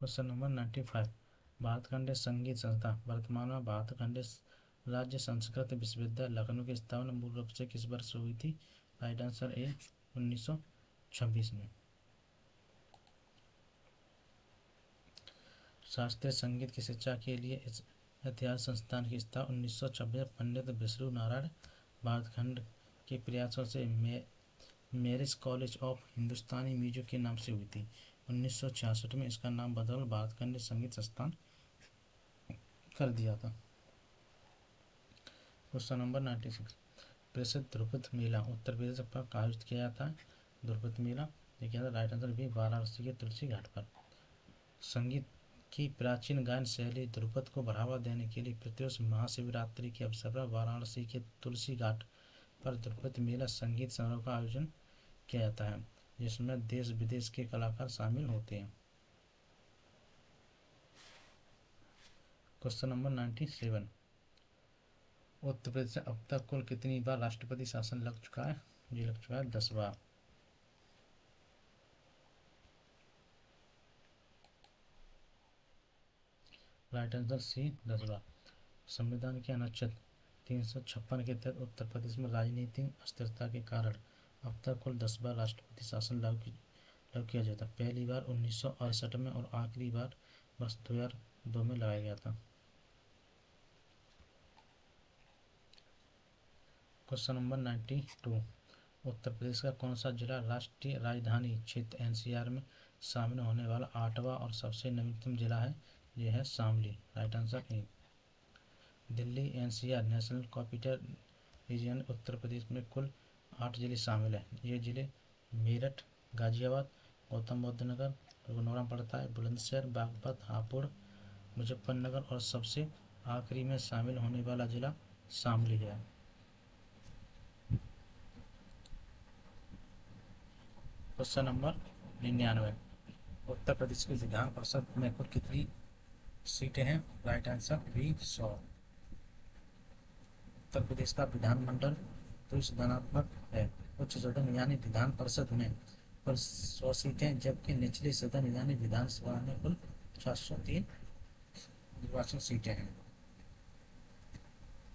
क्वेश्चन नंबर 95, भारतखंड संगीत संस्था वर्तमान में भारतखंड राज्य संस्कृत विश्वविद्यालय लखनऊ की स्थापना मूल रूप से किस वर्ष हुई थी? राइट आंसर ए, 1926 में। शास्त्रीय संगीत की शिक्षा के लिए इस इतिहास संस्थान की स्थापना 1926 पंडित विष्णु नारायण भारतखंड के प्रयासों से marriage college of Hindustani music के नाम से हुई थी। 1966 में इसका नाम बदल भारतखंड संगीत संस्थान कर दिया था। क्वेश्चन नंबर 96, प्रसिद्ध ध्रुपद मेला उत्तर प्रदेश पर आयोजित किया जाता है? ध्रुपद मेला देखिए राइट आंसर भी, वाराणसी के तुलसी घाट पर। संगीत की प्राचीन गायन शैली ध्रुपद को बढ़ावा देने के लिए प्रतिवर्ष महाशिवरात्रि के अवसर पर वाराणसी के तुलसी घाट पर ध्रुपद मेला संगीत समारोह का आयोजन किया जाता है, जिसमें देश विदेश के कलाकार शामिल होते हैं। क्वेश्चन नंबर 97, उत्तर प्रदेश में अब तक कुल कितनी बार राष्ट्रपति शासन लग चुका है? ये लग चुका है 10 बार। राइट आंसर सी, 10 बार। संविधान के अनुच्छेद 356 के तहत उत्तर प्रदेश में राजनीतिक अस्थिरता के कारण अब तक कुल 10 बार राष्ट्रपति शासन लागू किया जाता। पहली बार 1968 में और आखिरी बार वर्ष 2002 में लगाया गया था। क्वेश्चन नंबर 92, उत्तर प्रदेश का कौन सा जिला राष्ट्रीय राजधानी क्षेत्र एनसीआर में शामिल होने वाला 8वां और सबसे नवीनतम जिला है? यह है Shamli. Right answer A. Delhi NCR national capital region Uttar Pradesh में कुल 8 जिले शामिल हैं। ये जिले मेरठ, गाजियाबाद, गौतम बुद्ध नगर, नोएडा पड़ता है, बुलंदशहर, बागपत, हापुड़, मुजफ्फरनगर और सबसे आखिरी में शामिल होने वाला जिला शामली है। क्वेश्चन नंबर 99, उत्तर प्रदेश की विधान परिषद में कुल कितनी सीटें हैं? Right answer B 100। Uttar Pradesh का विधानमंडल द्विसदनात्मक है। उच्च सदन यानी विधान परिषद में कुल 100 सीटें, जबकि निचले सदन यानी विधानसभा में कुल 403 निर्वाचन सीटें हैं।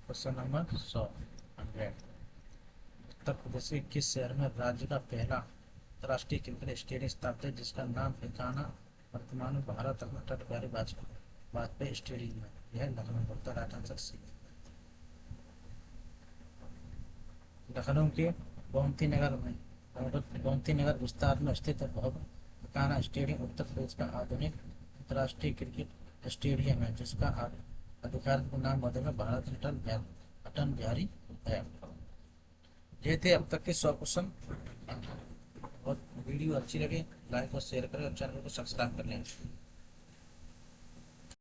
Question number 100। उत्तर प्रदेश के किस शहर में राज्य का पहला अंतर्राष्ट्रीय क्रिकेट स्टेडियम स्थापित है, जिसका नाम ठिकाना वर्तमान में भारत रत्न अटल बिहारी वाजपेयी स्टेडियम है? यह लखनऊ पड़ता है। राइट आंसर सी। लखनऊ के गोमती नगर विस्तार में स्थित ठिकाना स्टेडियम उत्तर प्रदेश का आधुनिक अंतर्राष्ट्रीय क्रिकेट स्टेडियम है, जिसका आधिकारिक नाम बदलकर भारत अटल बिहारी है। ये थे अब तक के 100 क्वेश्चन। और वीडियो अच्छी लगे लाइक और शेयर करें और चैनल को सब्सक्राइब कर लें।